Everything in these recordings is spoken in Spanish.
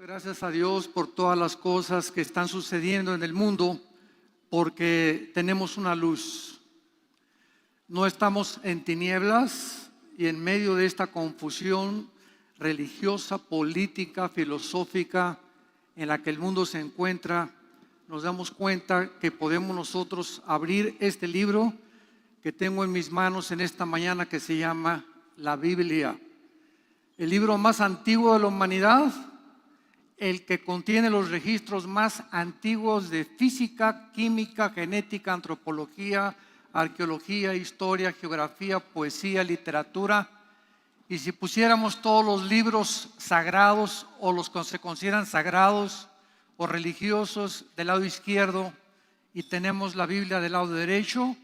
Gracias a Dios por todas las cosas que están sucediendo en el mundo, porque tenemos una luz. No estamos en tinieblas y en medio de esta confusión religiosa, política, filosófica en la que el mundo se encuentra. Nos damos cuenta que podemos nosotros abrir este libro que tengo en mis manos en esta mañana, que se llama la Biblia, el libro más antiguo de la humanidad, el que contiene los registros más antiguos de física, química, genética, antropología, arqueología, historia, geografía, poesía, literatura. Y si pusiéramos todos los libros sagrados o los que se consideran sagrados o religiosos del lado izquierdo y tenemos la Biblia del lado derecho,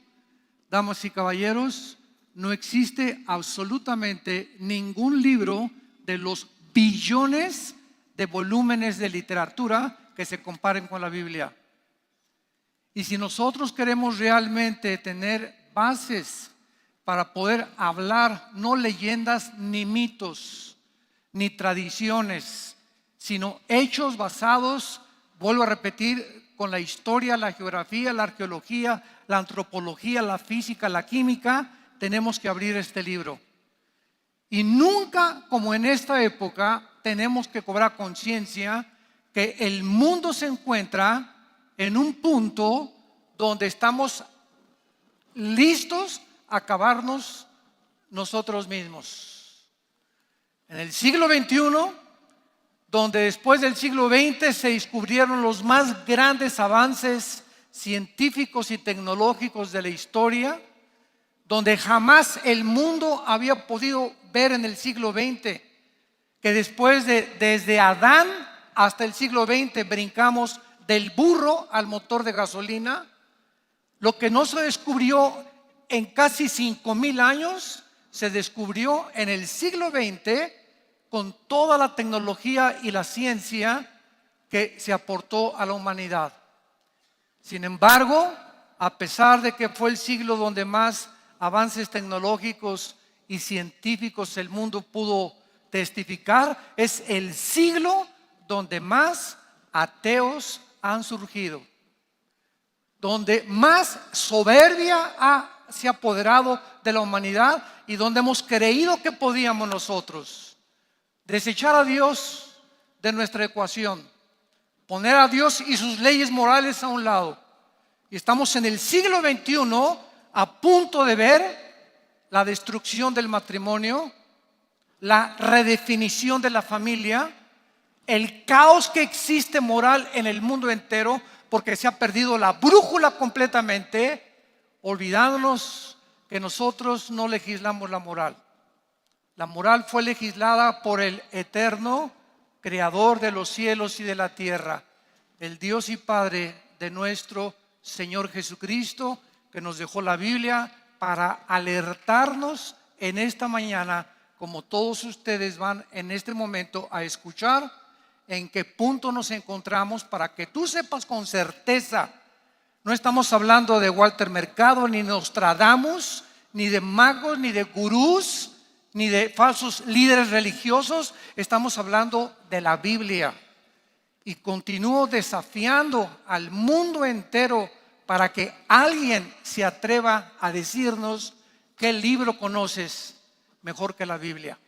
damas y caballeros, no existe absolutamente ningún libro de los billones de volúmenes de literatura que se comparen con la Biblia. Y si nosotros queremos realmente tener bases para poder hablar, no leyendas ni mitos ni tradiciones, sino hechos basados, vuelvo a repetir, con la historia, la geografía, la arqueología, la antropología, la física, la química, tenemos que abrir este libro. Y nunca como en esta época tenemos que cobrar conciencia que el mundo se encuentra en un punto donde estamos listos a acabarnos nosotros mismos. En el siglo XXI, donde después del siglo XX se descubrieron los más grandes avances científicos y tecnológicos de la historia, donde jamás el mundo había podido ver en el siglo XX, que desde Adán hasta el siglo XX brincamos del burro al motor de gasolina. Lo que no se descubrió en casi 5,000 años, se descubrió en el siglo XX con toda la tecnología y la ciencia que se aportó a la humanidad. Sin embargo, a pesar de que fue el siglo donde más avances tecnológicos y científicos el mundo pudo testificar, es el siglo donde más ateos han surgido, donde más soberbia se ha apoderado de la humanidad y donde hemos creído que podíamos nosotros desechar a Dios de nuestra ecuación, poner a Dios y sus leyes morales a un lado. Y estamos en el siglo XXI a punto de ver la destrucción del matrimonio, la redefinición de la familia, el caos que existe moral en el mundo entero, porque se ha perdido la brújula completamente, olvidándonos que nosotros no legislamos la moral. La moral fue legislada por el eterno creador de los cielos y de la tierra, el Dios y Padre de nuestro Señor Jesucristo, que nos dejó la Biblia para alertarnos en esta mañana, como todos ustedes van en este momento a escuchar, en qué punto nos encontramos, para que tú sepas con certeza. No estamos hablando de Walter Mercado, ni Nostradamus, ni de magos, ni de gurús, ni de falsos líderes religiosos. Estamos hablando de la Biblia. Y continúo desafiando al mundo entero para que alguien se atreva a decirnos qué libro conoces mejor que la Biblia.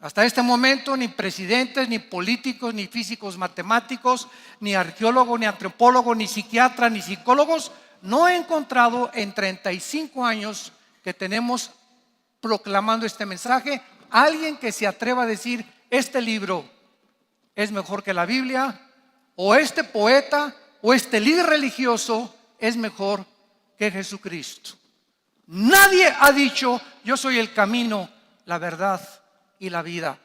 Hasta este momento ni presidentes, ni políticos, ni físicos matemáticos, ni arqueólogos, ni antropólogos, ni psiquiatras, ni psicólogos, no he encontrado en 35 años que tenemos proclamando este mensaje, alguien que se atreva a decir este libro es mejor que la Biblia, o este poeta o este líder religioso es mejor que Jesucristo. Nadie ha dicho yo soy el camino, la verdad y la vida.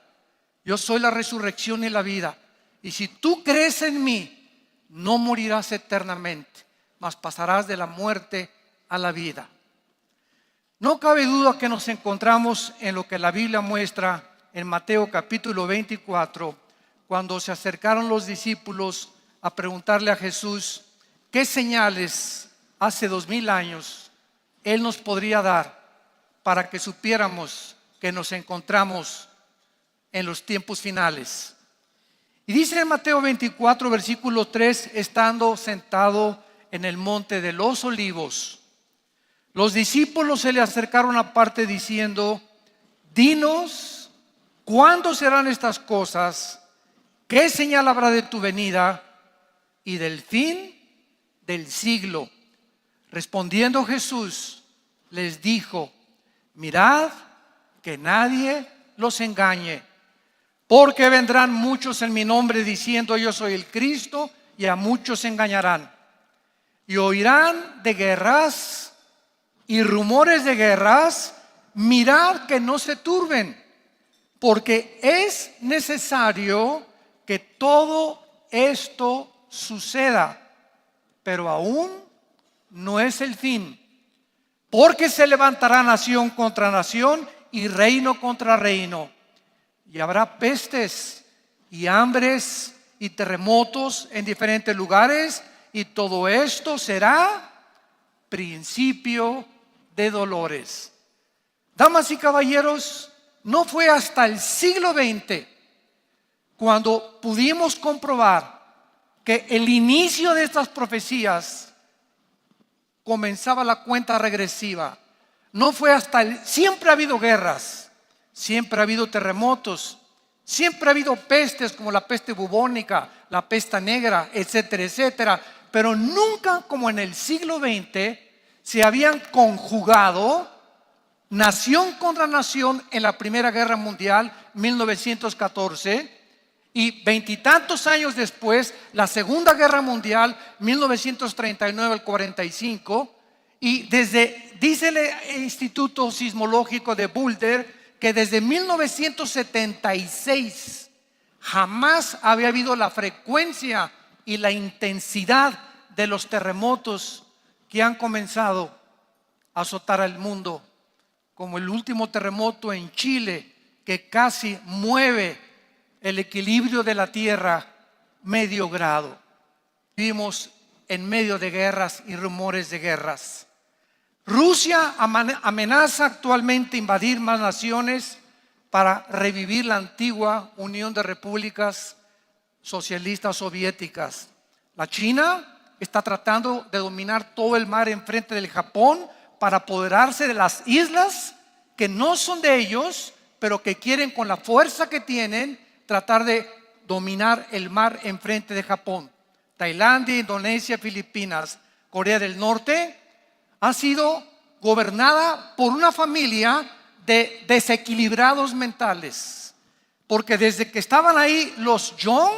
Yo soy la resurrección y la vida. Y si tú crees en mí, no morirás eternamente, mas pasarás de la muerte a la vida. No cabe duda que nos encontramos en lo que la Biblia muestra en Mateo capítulo 24, cuando se acercaron los discípulos a preguntarle a Jesús qué señales hace 2000 años Él nos podría dar para que supiéramos que nos encontramos en los tiempos finales. Y dice en Mateo 24, versículo 3, estando sentado en el monte de los olivos, los discípulos se le acercaron aparte diciendo: dinos, ¿cuándo serán estas cosas? ¿Qué señal habrá de tu venida y del fin del siglo? Respondiendo Jesús les dijo: mirad que nadie los engañe, porque vendrán muchos en mi nombre diciendo yo soy el Cristo, y a muchos engañarán. Y oirán de guerras y rumores de guerras. Mirad que no se turben, porque es necesario que todo esto suceda, pero aún no es el fin. Porque se levantará nación contra nación y reino contra reino. Y habrá pestes y hambres y terremotos en diferentes lugares. Y todo esto será principio de dolores. Damas y caballeros, no fue hasta el siglo XX cuando pudimos comprobar que el inicio de estas profecías comenzaba la cuenta regresiva. No fue siempre ha habido guerras, siempre ha habido terremotos, siempre ha habido pestes como la peste bubónica, la peste negra, etcétera, etcétera. Pero nunca como en el siglo XX se habían conjugado nación contra nación en la Primera Guerra Mundial, 1914. Y veintitantos años después, la Segunda Guerra Mundial, 1939 al 45. Y dice el Instituto Sismológico de Boulder que desde 1976 jamás había habido la frecuencia y la intensidad de los terremotos que han comenzado a azotar al mundo, como el último terremoto en Chile, que casi mueve el equilibrio de la tierra medio grado. Vivimos en medio de guerras y rumores de guerras. Rusia amenaza actualmente invadir más naciones para revivir la antigua Unión de Repúblicas Socialistas Soviéticas. La China está tratando de dominar todo el mar enfrente del Japón para apoderarse de las islas que no son de ellos, pero que quieren, con la fuerza que tienen, tratar de dominar el mar enfrente de Japón. Tailandia, Indonesia, Filipinas, Corea del Norte ha sido gobernada por una familia de desequilibrados mentales, porque desde que estaban ahí los Jong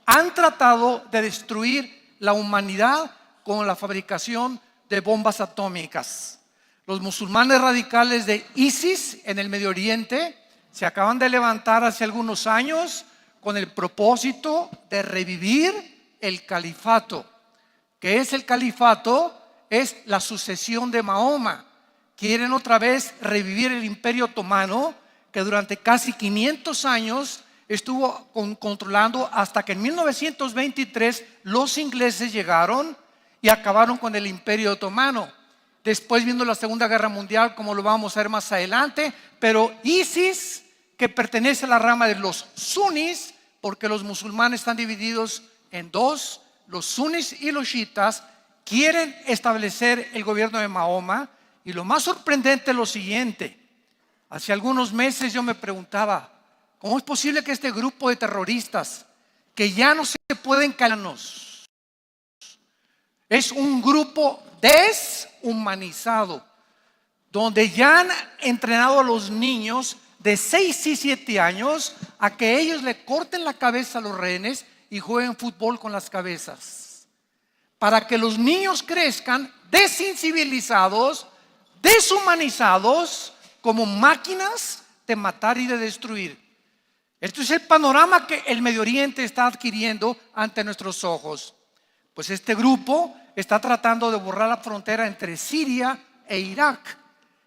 han tratado de destruir la humanidad con la fabricación de bombas atómicas. Los musulmanes radicales de ISIS en el Medio Oriente se acaban de levantar hace algunos años con el propósito de revivir el califato. ¿Qué es el califato? Es la sucesión de Mahoma. Quieren otra vez revivir el Imperio Otomano, que durante casi 500 años estuvo controlando, hasta que en 1923 los ingleses llegaron y acabaron con el Imperio Otomano. Después vino la Segunda Guerra Mundial, como lo vamos a ver más adelante. Pero ISIS, que pertenece a la rama de los sunis, porque los musulmanes están divididos en dos, los sunis y los chiitas, quieren establecer el gobierno de Mahoma. Y lo más sorprendente es lo siguiente: hace algunos meses yo me preguntaba, ¿cómo es posible que este grupo de terroristas, que ya no se pueden callarnos, es un grupo deshumanizado, donde ya han entrenado a los niños de 6 y 7 años a que ellos le corten la cabeza a los rehenes y jueguen fútbol con las cabezas, para que los niños crezcan desensibilizados, deshumanizados, como máquinas de matar y de destruir? Esto es el panorama que el Medio Oriente está adquiriendo ante nuestros ojos. Pues este grupo está tratando de borrar la frontera entre Siria e Irak,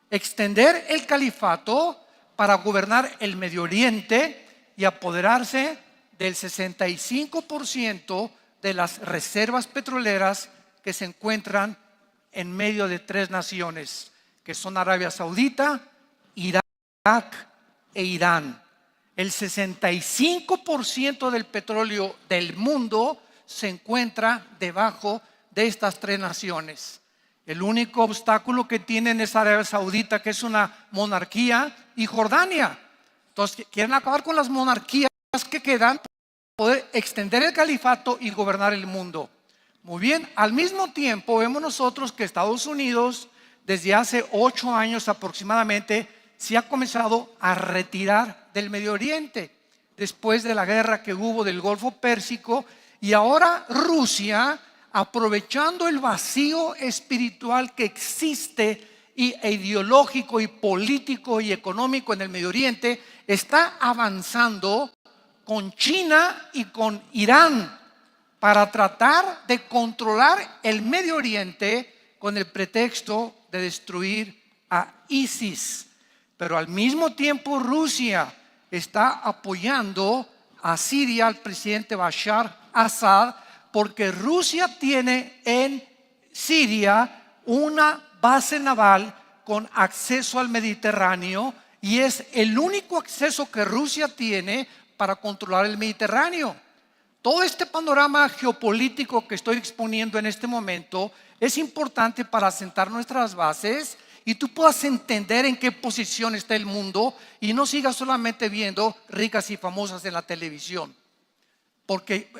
extender el califato para gobernar el Medio Oriente y apoderarse del 65% de las reservas petroleras que se encuentran en medio de 3 naciones, que son Arabia Saudita, Irak e Irán. El 65% del petróleo del mundo se encuentra debajo de estas tres naciones. El único obstáculo que tienen es Arabia Saudita, que es una monarquía, y Jordania. Entonces quieren acabar con las monarquías que quedan, poder extender el califato y gobernar el mundo. Muy bien, al mismo tiempo vemos nosotros que Estados Unidos desde hace 8 años aproximadamente se ha comenzado a retirar del Medio Oriente después de la guerra que hubo del Golfo Pérsico, y ahora Rusia, aprovechando el vacío espiritual que existe e ideológico y político y económico en el Medio Oriente, está avanzando con China y con Irán para tratar de controlar el Medio Oriente con el pretexto de destruir a ISIS. Pero al mismo tiempo Rusia está apoyando a Siria, al presidente Bashar Assad, porque Rusia tiene en Siria una base naval con acceso al Mediterráneo, y es el único acceso que Rusia tiene para controlar el Mediterráneo. Todo este panorama geopolítico que estoy exponiendo en este momento es importante para asentar nuestras bases y tú puedas entender en qué posición está el mundo y no sigas solamente viendo ricas y famosas en la televisión. Porque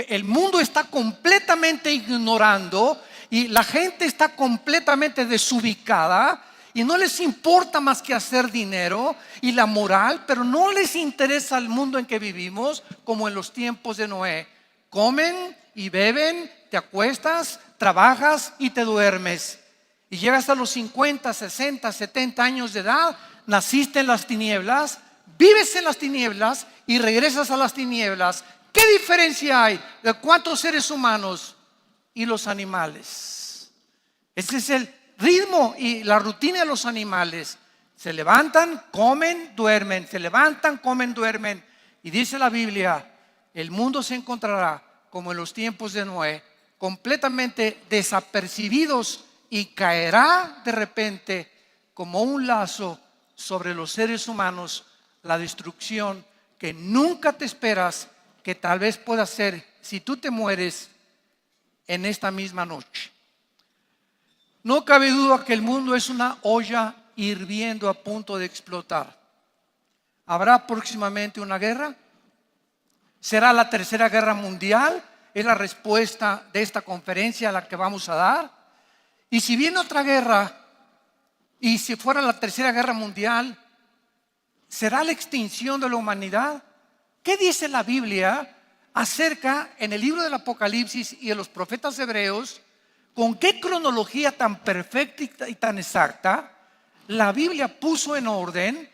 el mundo está completamente ignorando y la gente está completamente desubicada y no les importa más que hacer dinero y la moral, pero no les interesa el mundo en que vivimos, como en los tiempos de Noé. Comen y beben, te acuestas, trabajas y te duermes. Y llegas a los 50, 60, 70 años de edad, naciste en las tinieblas, vives en las tinieblas y regresas a las tinieblas. ¿Qué diferencia hay de cuántos seres humanos y los animales? Ese es el ritmo y la rutina de los animales. Se levantan, comen, duermen. Se levantan, comen, duermen. Y dice la Biblia, el mundo se encontrará como en los tiempos de Noé, completamente desapercibidos, y caerá de repente como un lazo sobre los seres humanos la destrucción que nunca te esperas, que tal vez pueda ser si tú te mueres en esta misma noche. No cabe duda que el mundo es una olla hirviendo a punto de explotar. ¿Habrá próximamente una guerra? ¿Será la tercera guerra mundial? Es la respuesta de esta conferencia a la que vamos a dar. Y si viene otra guerra, y si fuera la tercera guerra mundial, ¿será la extinción de la humanidad? ¿Qué dice la Biblia acerca, en el libro del Apocalipsis y de los profetas hebreos, con qué cronología tan perfecta y tan exacta la Biblia puso en orden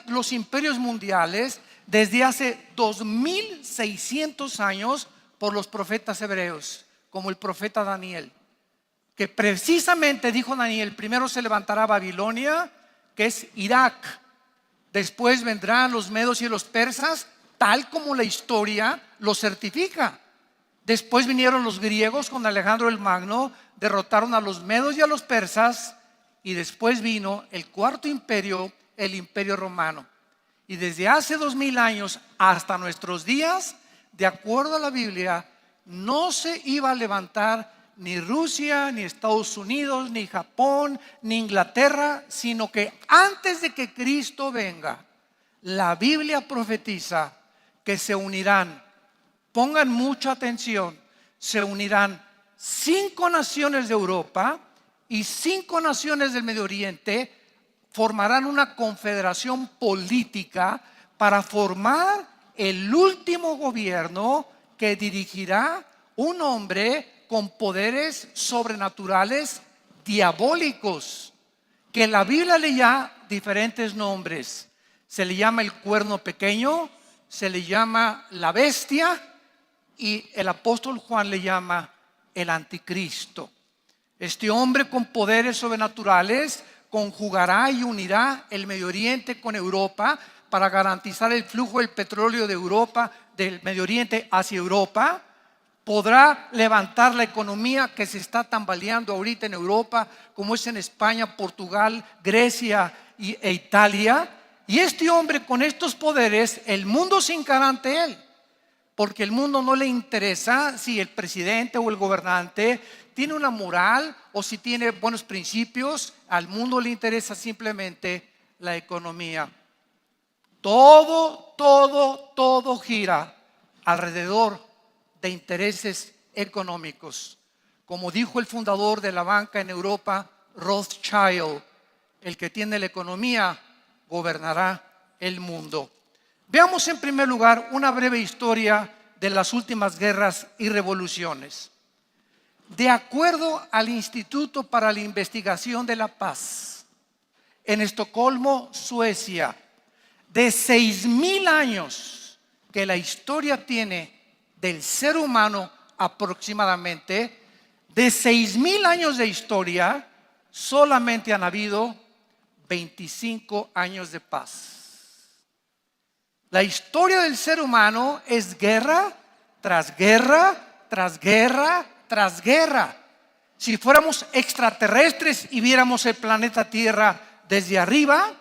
los imperios mundiales desde hace 2600 años por los profetas hebreos, como el profeta Daniel? Que precisamente dijo Daniel, primero se levantará Babilonia, que es Irak, después vendrán los medos y los persas, tal como la historia lo certifica. Después vinieron los griegos con Alejandro el Magno, derrotaron a los medos y a los persas, y después vino el cuarto imperio, el imperio romano. Y desde hace 2000 años hasta nuestros días, de acuerdo a la Biblia, no se iba a levantar ni Rusia, ni Estados Unidos, ni Japón, ni Inglaterra, sino que antes de que Cristo venga, la Biblia profetiza que se unirán, pongan mucha atención, se unirán 5 naciones de Europa y 5 naciones del Medio Oriente, formarán una confederación política para formar el último gobierno que dirigirá un hombre con poderes sobrenaturales diabólicos, que la Biblia le llama diferentes nombres. Se le llama el cuerno pequeño, se le llama la bestia, y el apóstol Juan le llama el anticristo. Este hombre con poderes sobrenaturales conjugará y unirá el Medio Oriente con Europa para garantizar el flujo del petróleo de Europa, del Medio Oriente hacia Europa. Podrá levantar la economía que se está tambaleando ahorita en Europa, como es en España, Portugal, Grecia e Italia. Y este hombre con estos poderes, el mundo se encara ante él, porque el mundo no le interesa si el presidente o el gobernante tiene una moral o si tiene buenos principios. Al mundo le interesa simplemente la economía. Todo gira alrededor de intereses económicos. Como dijo el fundador de la banca en Europa, Rothschild, el que tiene la economía gobernará el mundo. Veamos en primer lugar una breve historia de las últimas guerras y revoluciones. De acuerdo al Instituto para la Investigación de la Paz, en Estocolmo, Suecia, de 6,000 años que la historia tiene del ser humano aproximadamente, de 6,000 años de historia, solamente han habido 25 años de paz. La historia del ser humano es guerra tras guerra, tras guerra, tras guerra. Si fuéramos extraterrestres y viéramos el planeta Tierra desde arriba,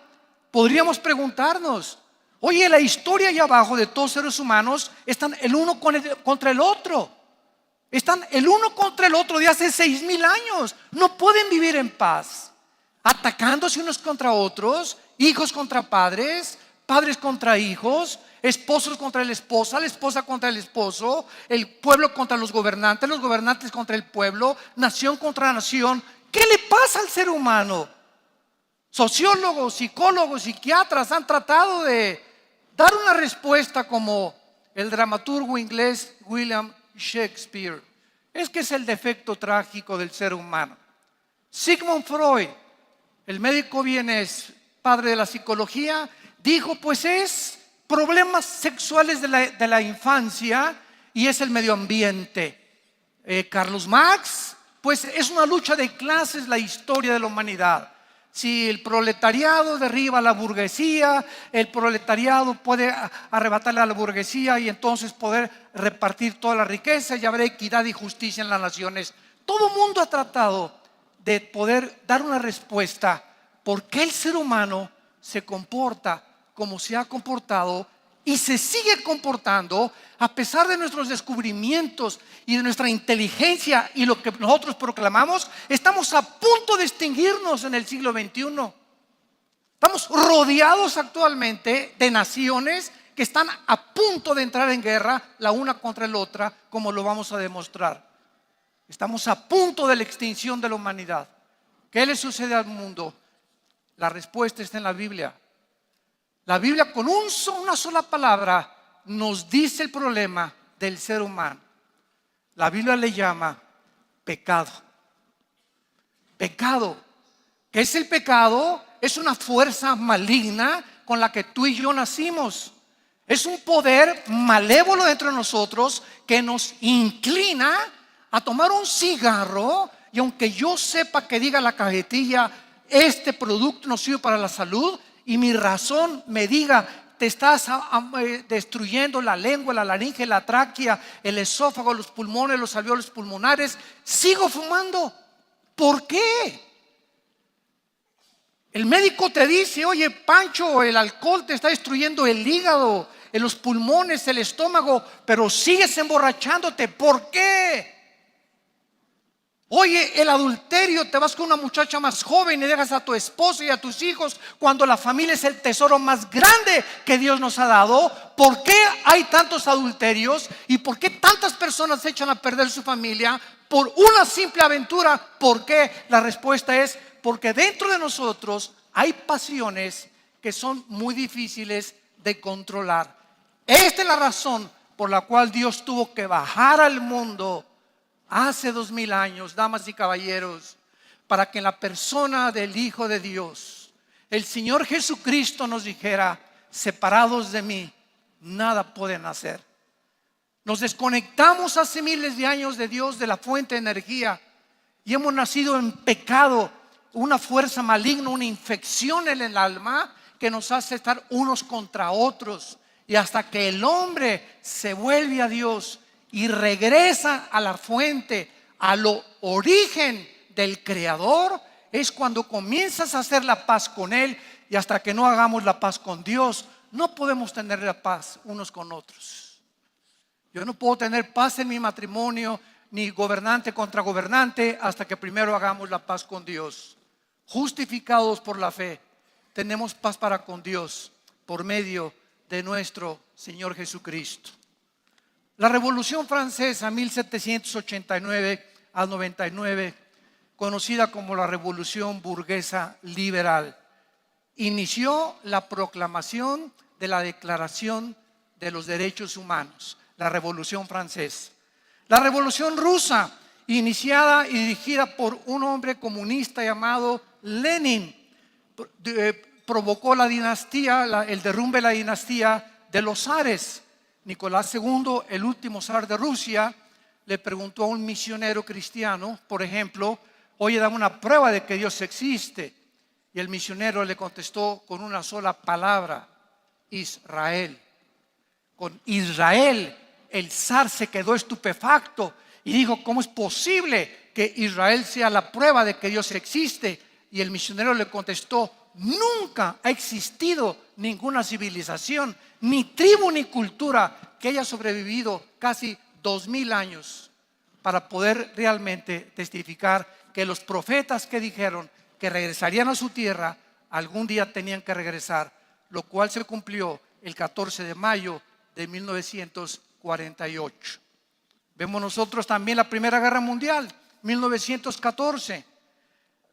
podríamos preguntarnos: oye, la historia allá abajo de todos los seres humanos están el uno contra el otro. Están el uno contra el otro de hace 6,000 años. No pueden vivir en paz, atacándose unos contra otros, hijos contra padres, padres contra hijos, esposos contra la esposa contra el esposo, el pueblo contra los gobernantes contra el pueblo, nación contra nación. ¿Qué le pasa al ser humano? Sociólogos, psicólogos, psiquiatras han tratado de dar una respuesta como el dramaturgo inglés William Shakespeare. Es que es el defecto trágico del ser humano. Sigmund Freud, el médico vienes, padre de la psicología, dijo: pues es problemas sexuales de la infancia y es el medio ambiente. Carlos Marx, pues es una lucha de clases la historia de la humanidad. Si el proletariado derriba a la burguesía, el proletariado puede arrebatarle a la burguesía y entonces poder repartir toda la riqueza y habrá equidad y justicia en las naciones. Todo el mundo ha tratado de poder dar una respuesta por qué el ser humano se comporta como se ha comportado y se sigue comportando a pesar de nuestros descubrimientos y de nuestra inteligencia y lo que nosotros proclamamos. Estamos a punto de extinguirnos en el siglo XXI. Estamos rodeados actualmente de naciones que están a punto de entrar en guerra la una contra la otra, como lo vamos a demostrar. Estamos a punto de la extinción de la humanidad. ¿Qué le sucede al mundo? La respuesta está en la Biblia. La Biblia con una sola palabra nos dice el problema del ser humano. La Biblia le llama pecado. Pecado. ¿Qué es el pecado? Es una fuerza maligna con la que tú y yo nacimos. Es un poder malévolo dentro de nosotros que nos inclina a tomar un cigarro, y aunque yo sepa que diga la cajetilla: este producto no sirve para la salud, y mi razón me diga: te estás destruyendo la lengua, la laringe, la tráquea, el esófago, los pulmones, los alveolos pulmonares, sigo fumando. ¿Por qué? El médico te dice: oye, Pancho, el alcohol te está destruyendo el hígado, los pulmones, el estómago, pero sigues emborrachándote. ¿Por qué? Oye, el adulterio, te vas con una muchacha más joven y dejas a tu esposo y a tus hijos cuando la familia es el tesoro más grande que Dios nos ha dado. ¿Por qué hay tantos adulterios y por qué tantas personas echan a perder su familia por una simple aventura? ¿Por qué? La respuesta es porque dentro de nosotros hay pasiones que son muy difíciles de controlar. Esta es la razón por la cual Dios tuvo que bajar al mundo hace 2,000 años, damas y caballeros, para que en la persona del Hijo de Dios, el Señor Jesucristo, nos dijera: separados de mí, nada pueden hacer. Nos desconectamos hace miles de años de Dios, de la fuente de energía, y hemos nacido en pecado, una fuerza maligna, una infección en el alma que nos hace estar unos contra otros. Y hasta que el hombre se vuelve a Dios y regresa a la fuente, a lo origen del Creador, es cuando comienzas a hacer la paz con Él Y hasta que no hagamos la paz con Dios, no podemos tener la paz unos con otros. Yo no puedo tener paz en mi matrimonio, ni gobernante contra gobernante, hasta que primero hagamos la paz con Dios. Justificados por la fe, tenemos paz para con Dios por medio de nuestro Señor Jesucristo. La Revolución Francesa 1789 al 99, conocida como la Revolución Burguesa Liberal, inició la proclamación de la Declaración de los Derechos Humanos, la Revolución Francesa. La Revolución Rusa, iniciada y dirigida por un hombre comunista llamado Lenin, provocó la dinastía, el derrumbe de la dinastía de los zares. Nicolás II, el último zar de Rusia, le preguntó a un misionero cristiano, por ejemplo, oye, dame una prueba de que Dios existe. Y el misionero le contestó con una sola palabra: Israel. Con Israel, el zar se quedó estupefacto y dijo: ¿cómo es posible que Israel sea la prueba de que Dios existe? Y el misionero le contestó: nunca ha existido ninguna civilización, ni tribu ni cultura que haya sobrevivido casi 2000 años para poder realmente testificar que los profetas que dijeron que regresarían a su tierra algún día tenían que regresar, lo cual se cumplió el 14 de mayo de 1948. Vemos nosotros también la Primera Guerra Mundial, 1914.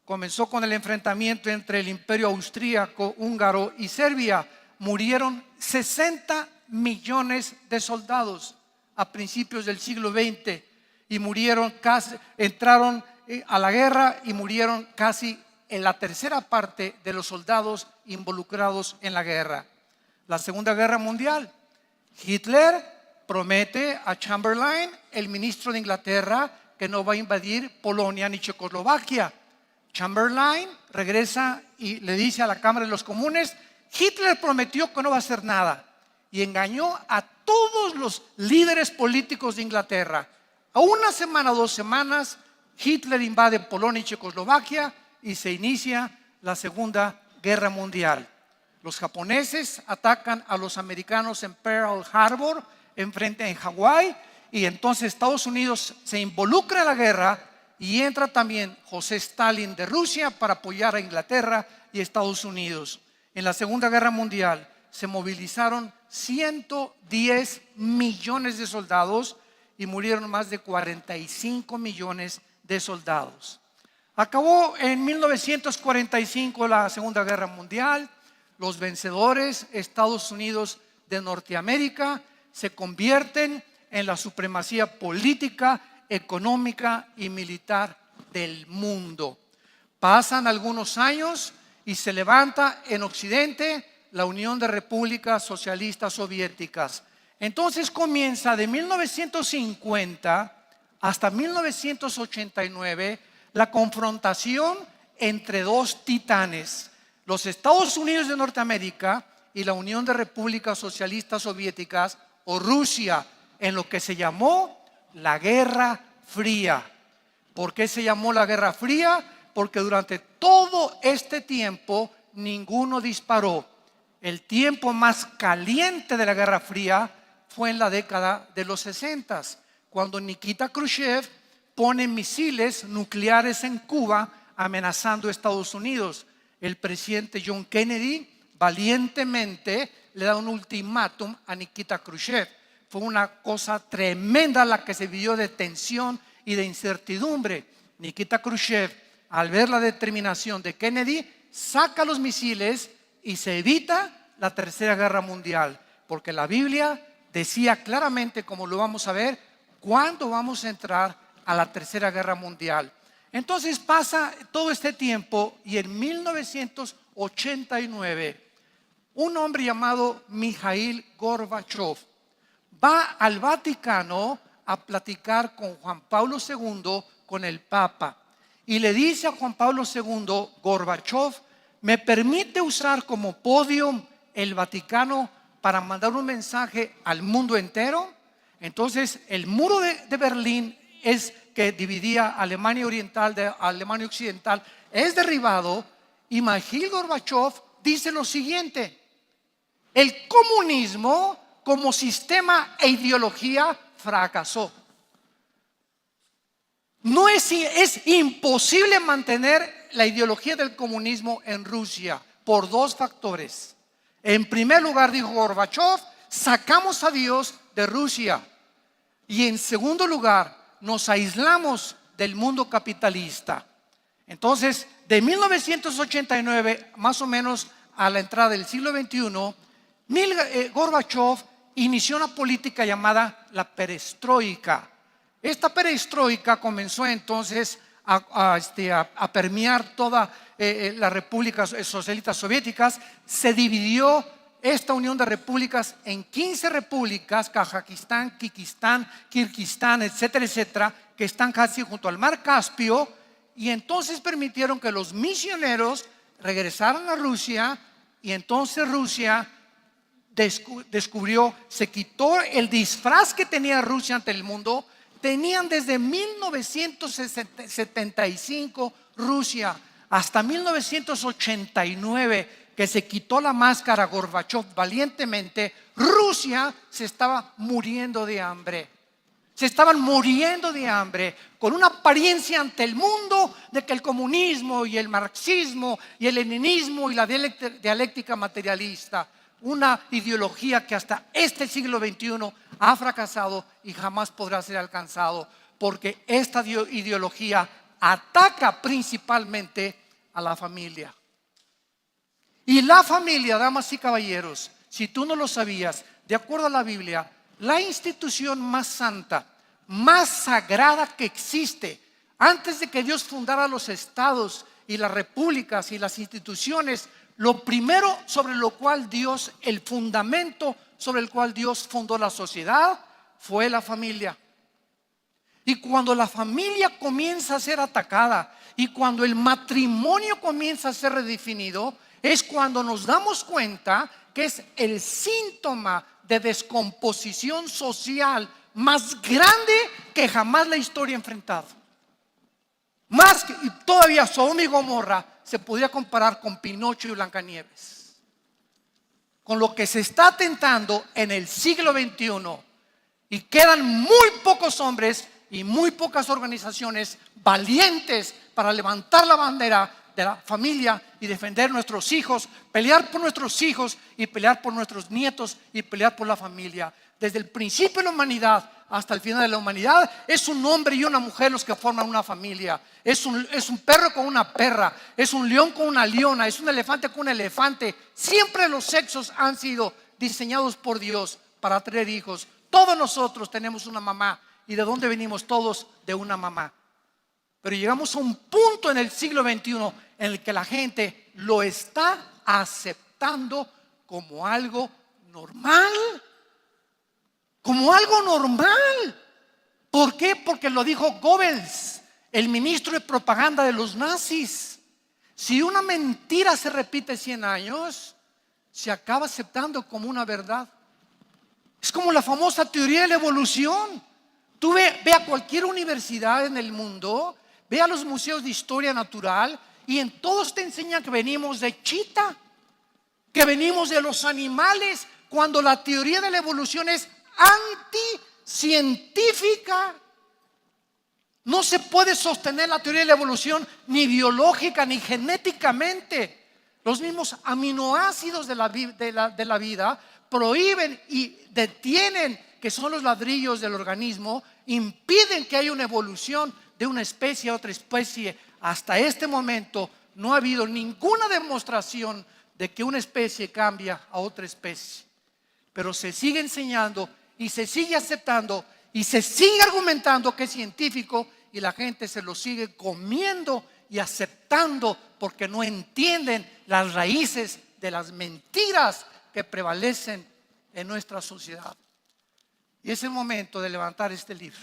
Comenzó con el enfrentamiento entre el Imperio Austríaco, Húngaro y Serbia. Murieron 60 millones de soldados a principios del siglo XX y entraron a la guerra y murieron casi en la tercera parte de los soldados involucrados en la guerra. La Segunda Guerra Mundial, Hitler promete a Chamberlain, el ministro de Inglaterra, que no va a invadir Polonia ni Checoslovaquia. Chamberlain regresa y le dice a la Cámara de los Comunes: Hitler prometió que no va a hacer nada, y engañó a todos los líderes políticos de Inglaterra. A una semana o 2 semanas, Hitler invade Polonia y Checoslovaquia y se inicia la Segunda Guerra Mundial. Los japoneses atacan a los americanos en Pearl Harbor, en Hawái, y entonces Estados Unidos se involucra en la guerra y entra también José Stalin de Rusia para apoyar a Inglaterra y Estados Unidos. En la Segunda Guerra Mundial se movilizaron 110 millones de soldados y murieron más de 45 millones de soldados. Acabó en 1945 la Segunda Guerra Mundial. Los vencedores, Estados Unidos de Norteamérica, se convierten en la supremacía política, económica y militar del mundo. Pasan algunos años y se levanta en Occidente la Unión de Repúblicas Socialistas Soviéticas. Entonces comienza de 1950 hasta 1989 la confrontación entre dos titanes, los Estados Unidos de Norteamérica y la Unión de Repúblicas Socialistas Soviéticas, o Rusia, en lo que se llamó la Guerra Fría. ¿Por qué se llamó la Guerra Fría? Porque durante todo este tiempo ninguno disparó. El tiempo más caliente de la Guerra Fría fue en la década de los 60, cuando Nikita Khrushchev pone misiles nucleares en Cuba amenazando a Estados Unidos. El presidente John Kennedy valientemente le da un ultimátum a Nikita Khrushchev. Fue una cosa tremenda la que se vivió de tensión y de incertidumbre. Nikita Khrushchev, al ver la determinación de Kennedy, saca los misiles y se evita la Tercera Guerra Mundial, porque la Biblia decía claramente, como lo vamos a ver, cuándo vamos a entrar a la Tercera Guerra Mundial. Entonces pasa todo este tiempo y en 1989 un hombre llamado Mikhail Gorbachev va al Vaticano a platicar con Juan Pablo II, con el Papa, y le dice a Juan Pablo II: Gorbachev, ¿me permite usar como podio el Vaticano para mandar un mensaje al mundo entero? Entonces el muro de Berlín, que dividía Alemania Oriental de Alemania Occidental, es derribado y Mikhail Gorbachev dice lo siguiente: el comunismo como sistema e ideología fracasó. Es imposible mantener la ideología del comunismo en Rusia por dos factores. En primer lugar, dijo Gorbachev, sacamos a Dios de Rusia. Y en segundo lugar, nos aislamos del mundo capitalista. Entonces, de 1989, más o menos a la entrada del siglo XXI, Gorbachev inició una política llamada la perestroika. Esta perestroika comenzó entonces a permear toda las repúblicas socialistas soviéticas. Se dividió esta unión de repúblicas en 15 repúblicas: Kazajistán, Kirguistán, etcétera, etcétera, que están casi junto al mar Caspio. Y entonces permitieron que los misioneros regresaran a Rusia. Y entonces Rusia descubrió, se quitó el disfraz que tenía Rusia ante el mundo. Tenían desde 1975 Rusia hasta 1989, que se quitó la máscara Gorbachev valientemente. Rusia se estaba muriendo de hambre. Se estaban muriendo de hambre, con una apariencia ante el mundo de que el comunismo y el marxismo y el leninismo y la dialéctica materialista, una ideología que hasta este siglo XXI ha fracasado y jamás podrá ser alcanzado, porque esta ideología ataca principalmente a la familia. Y la familia, damas y caballeros, si tú no lo sabías, de acuerdo a la Biblia, la institución más santa, más sagrada que existe, antes de que Dios fundara los estados y las repúblicas y las instituciones, lo primero sobre lo cual Dios, el fundamento sobre el cual Dios fundó la sociedad, fue la familia. Y cuando la familia comienza a ser atacada y cuando el matrimonio comienza a ser redefinido, es cuando nos damos cuenta que es el síntoma de descomposición social más grande que jamás la historia ha enfrentado. Más que, y todavía Sodoma y Gomorra se podría comparar con Pinocho y Blancanieves. Con lo que se está atentando en el siglo XXI, y quedan muy pocos hombres y muy pocas organizaciones valientes para levantar la bandera de la familia y defender nuestros hijos, pelear por nuestros hijos y pelear por nuestros nietos y pelear por la familia. Desde el principio de la humanidad hasta el final de la humanidad, es un hombre y una mujer los que forman una familia. Es un perro con una perra, es un león con una leona, es un elefante con un elefante. Siempre los sexos han sido diseñados por Dios para tener hijos. Todos nosotros tenemos una mamá. ¿Y de dónde venimos todos? De una mamá. Pero llegamos a un punto en el siglo XXI en el que la gente lo está aceptando como algo normal. Como algo normal. ¿Por qué? Porque lo dijo Goebbels, el ministro de propaganda de los nazis. Si una mentira se repite 100 años, se acaba aceptando como una verdad. Es como la famosa teoría de la evolución. Tú ve a cualquier universidad en el mundo, ve a los museos de historia natural, y en todos te enseñan que venimos de chita, que venimos de los animales, cuando la teoría de la evolución es anticientífica. No se puede sostener la teoría de la evolución ni biológica ni genéticamente. Los mismos aminoácidos de la vida prohíben y detienen, que son los ladrillos del organismo, impiden que haya una evolución de una especie a otra especie. Hasta este momento no ha habido ninguna demostración de que una especie cambia a otra especie. Pero se sigue enseñando y se sigue aceptando y se sigue argumentando que es científico, y la gente se lo sigue comiendo y aceptando porque no entienden las raíces de las mentiras que prevalecen en nuestra sociedad. Y es el momento de levantar este libro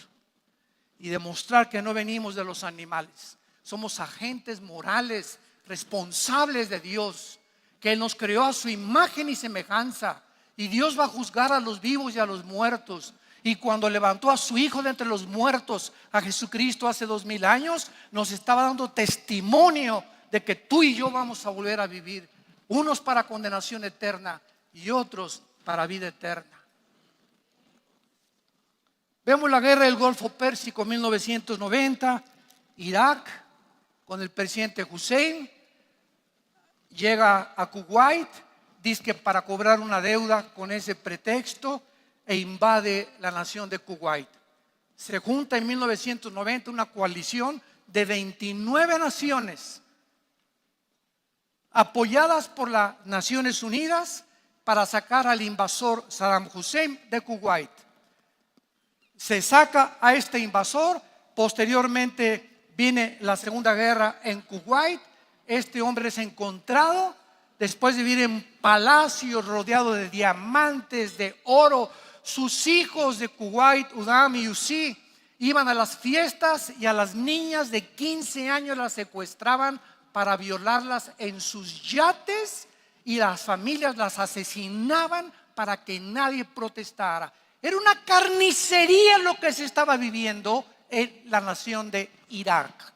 y demostrar que no venimos de los animales. Somos agentes morales, responsables de Dios, que Él nos creó a su imagen y semejanza. Y Dios va a juzgar a los vivos y a los muertos. Y cuando levantó a su Hijo de entre los muertos, a Jesucristo, hace 2000 años, nos estaba dando testimonio de que tú y yo vamos a volver a vivir. unos para condenación eterna y otros para vida eterna. Vemos la guerra del Golfo Pérsico 1990, Irak con el presidente Hussein, llega a Kuwait, dice que para cobrar una deuda con ese pretexto e invade la nación de Kuwait. Se junta en 1990 una coalición de 29 naciones apoyadas por las Naciones Unidas para sacar al invasor Saddam Hussein de Kuwait. Se saca a este invasor, posteriormente viene la Segunda Guerra en Kuwait. Este hombre es encontrado después de vivir en palacios rodeado de diamantes, de oro. Sus hijos de Kuwait, Udam y Uzi, iban a las fiestas y a las niñas de 15 años las secuestraban para violarlas en sus yates, y las familias las asesinaban para que nadie protestara. Era una carnicería lo que se estaba viviendo en la nación de Irak.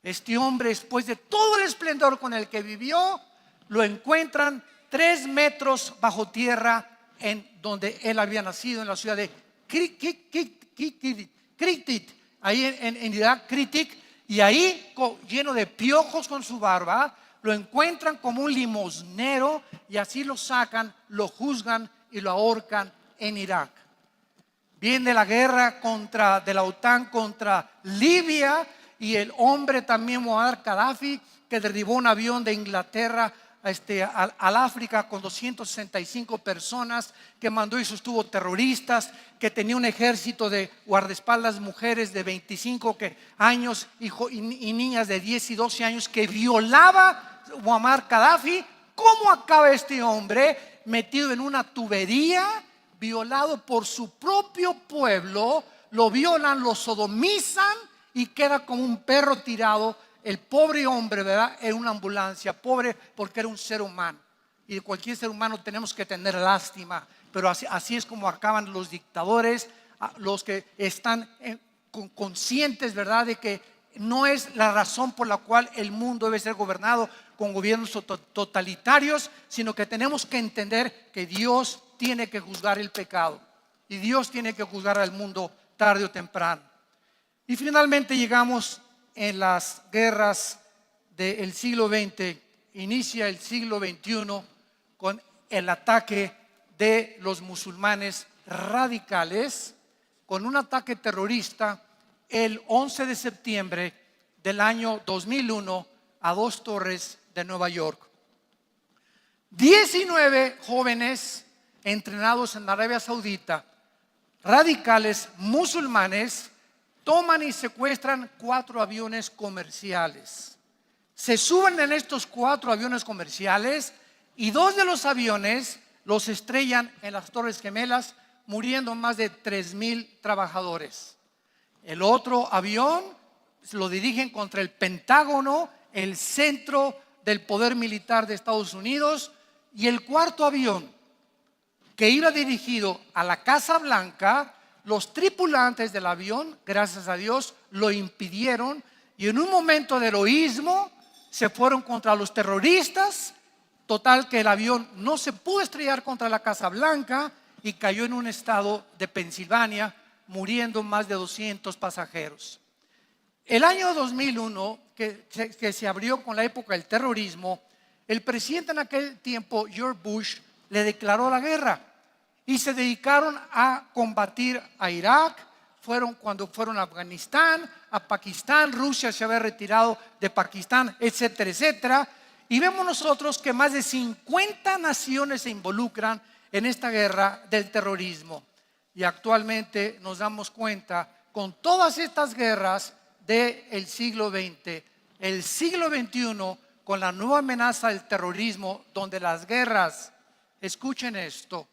Este hombre, después de todo el esplendor con el que vivió, lo encuentran 3 metros bajo tierra en donde él había nacido, en la ciudad de Kritit, ahí en Irak, Kritik, y ahí lleno de piojos con su barba. Lo encuentran como un limosnero y así lo sacan, lo juzgan y lo ahorcan en Irak. Viene la guerra de la OTAN contra Libia, y el hombre también, Muammar Gaddafi, que derribó un avión de Inglaterra al África con 265 personas, que mandó y sostuvo terroristas, que tenía un ejército de guardaespaldas mujeres de 25 años y niñas de 10 y 12 años que violaba Muammar Gaddafi. ¿Cómo acaba este hombre? Metido en una tubería, violado por su propio pueblo. Lo violan, lo sodomizan y queda como un perro tirado. El pobre hombre, ¿verdad?, en una ambulancia. Pobre porque era un ser humano, y de cualquier ser humano tenemos que tener lástima. Pero así es como acaban los dictadores, los que están conscientes, ¿verdad?, de que no es la razón por la cual el mundo debe ser gobernado con gobiernos totalitarios, sino que tenemos que entender que Dios tiene que juzgar el pecado y Dios tiene que juzgar al mundo tarde o temprano. Y finalmente llegamos en las guerras del siglo XX. Inicia el siglo XXI con el ataque de los musulmanes radicales, con un ataque terrorista el 11 de septiembre del año 2001 a 2 torres de Nueva York. 19 jóvenes entrenados en Arabia Saudita, radicales musulmanes, toman y secuestran 4 aviones comerciales. Se suben en estos 4 aviones comerciales y 2 de los aviones los estrellan en las Torres Gemelas, muriendo más de 3,000 trabajadores. El otro avión lo dirigen contra el Pentágono, el centro del poder militar de Estados Unidos, y el 4.º avión, que iba dirigido a la Casa Blanca, los tripulantes del avión, gracias a Dios, lo impidieron, y en un momento de heroísmo se fueron contra los terroristas. Total que el avión no se pudo estrellar contra la Casa Blanca y cayó en un estado de Pensilvania, muriendo más de 200 pasajeros. El año 2001, que se abrió con la época del terrorismo, el presidente en aquel tiempo, George Bush, le declaró la guerra y se dedicaron a combatir a Irak. Cuando fueron a Afganistán, a Pakistán. Rusia se había retirado de Pakistán, etcétera, etcétera. Y vemos nosotros que más de 50 naciones se involucran en esta guerra del terrorismo. Y actualmente nos damos cuenta, con todas estas guerras del siglo XX, el siglo XXI, con la nueva amenaza del terrorismo, donde las guerras, escuchen esto,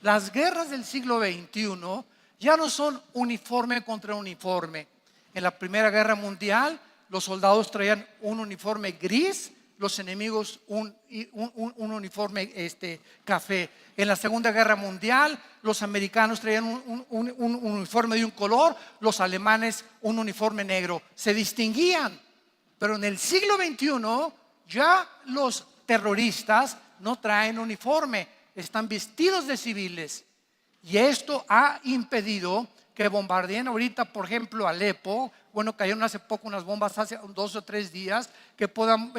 las guerras del siglo XXI ya no son uniforme contra uniforme. En la Primera Guerra Mundial, los soldados traían un uniforme gris, los enemigos un uniforme café. En la Segunda Guerra Mundial, los americanos traían un uniforme de un color, los alemanes un uniforme negro. Se distinguían. Pero en el siglo XXI ya los terroristas no traen uniforme, están vestidos de civiles. Y esto ha impedido que bombardeen ahorita, por ejemplo, Alepo. Bueno, cayeron hace poco unas bombas hace 2 o 3 días, que puedan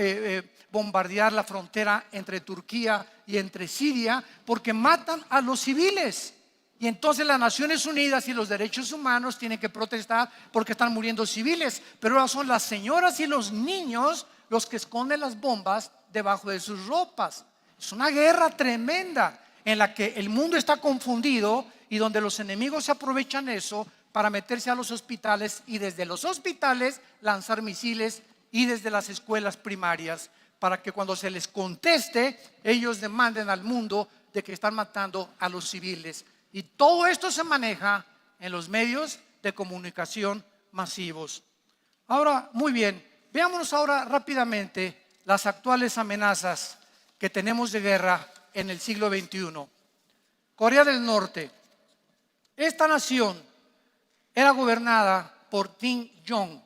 bombardear la frontera entre Turquía y entre Siria, porque matan a los civiles. Y entonces las Naciones Unidas y los derechos humanos tienen que protestar porque están muriendo civiles. Pero ahora son las señoras y los niños los que esconden las bombas debajo de sus ropas. Es una guerra tremenda en la que el mundo está confundido y donde los enemigos se aprovechan eso para meterse a los hospitales y desde los hospitales lanzar misiles y desde las escuelas primarias para que cuando se les conteste ellos demanden al mundo de que están matando a los civiles. Y todo esto se maneja en los medios de comunicación masivos. Ahora, muy bien, veámonos ahora rápidamente las actuales amenazas que tenemos de guerra en el siglo XXI. Corea del Norte. Esta nación era gobernada por Kim Jong,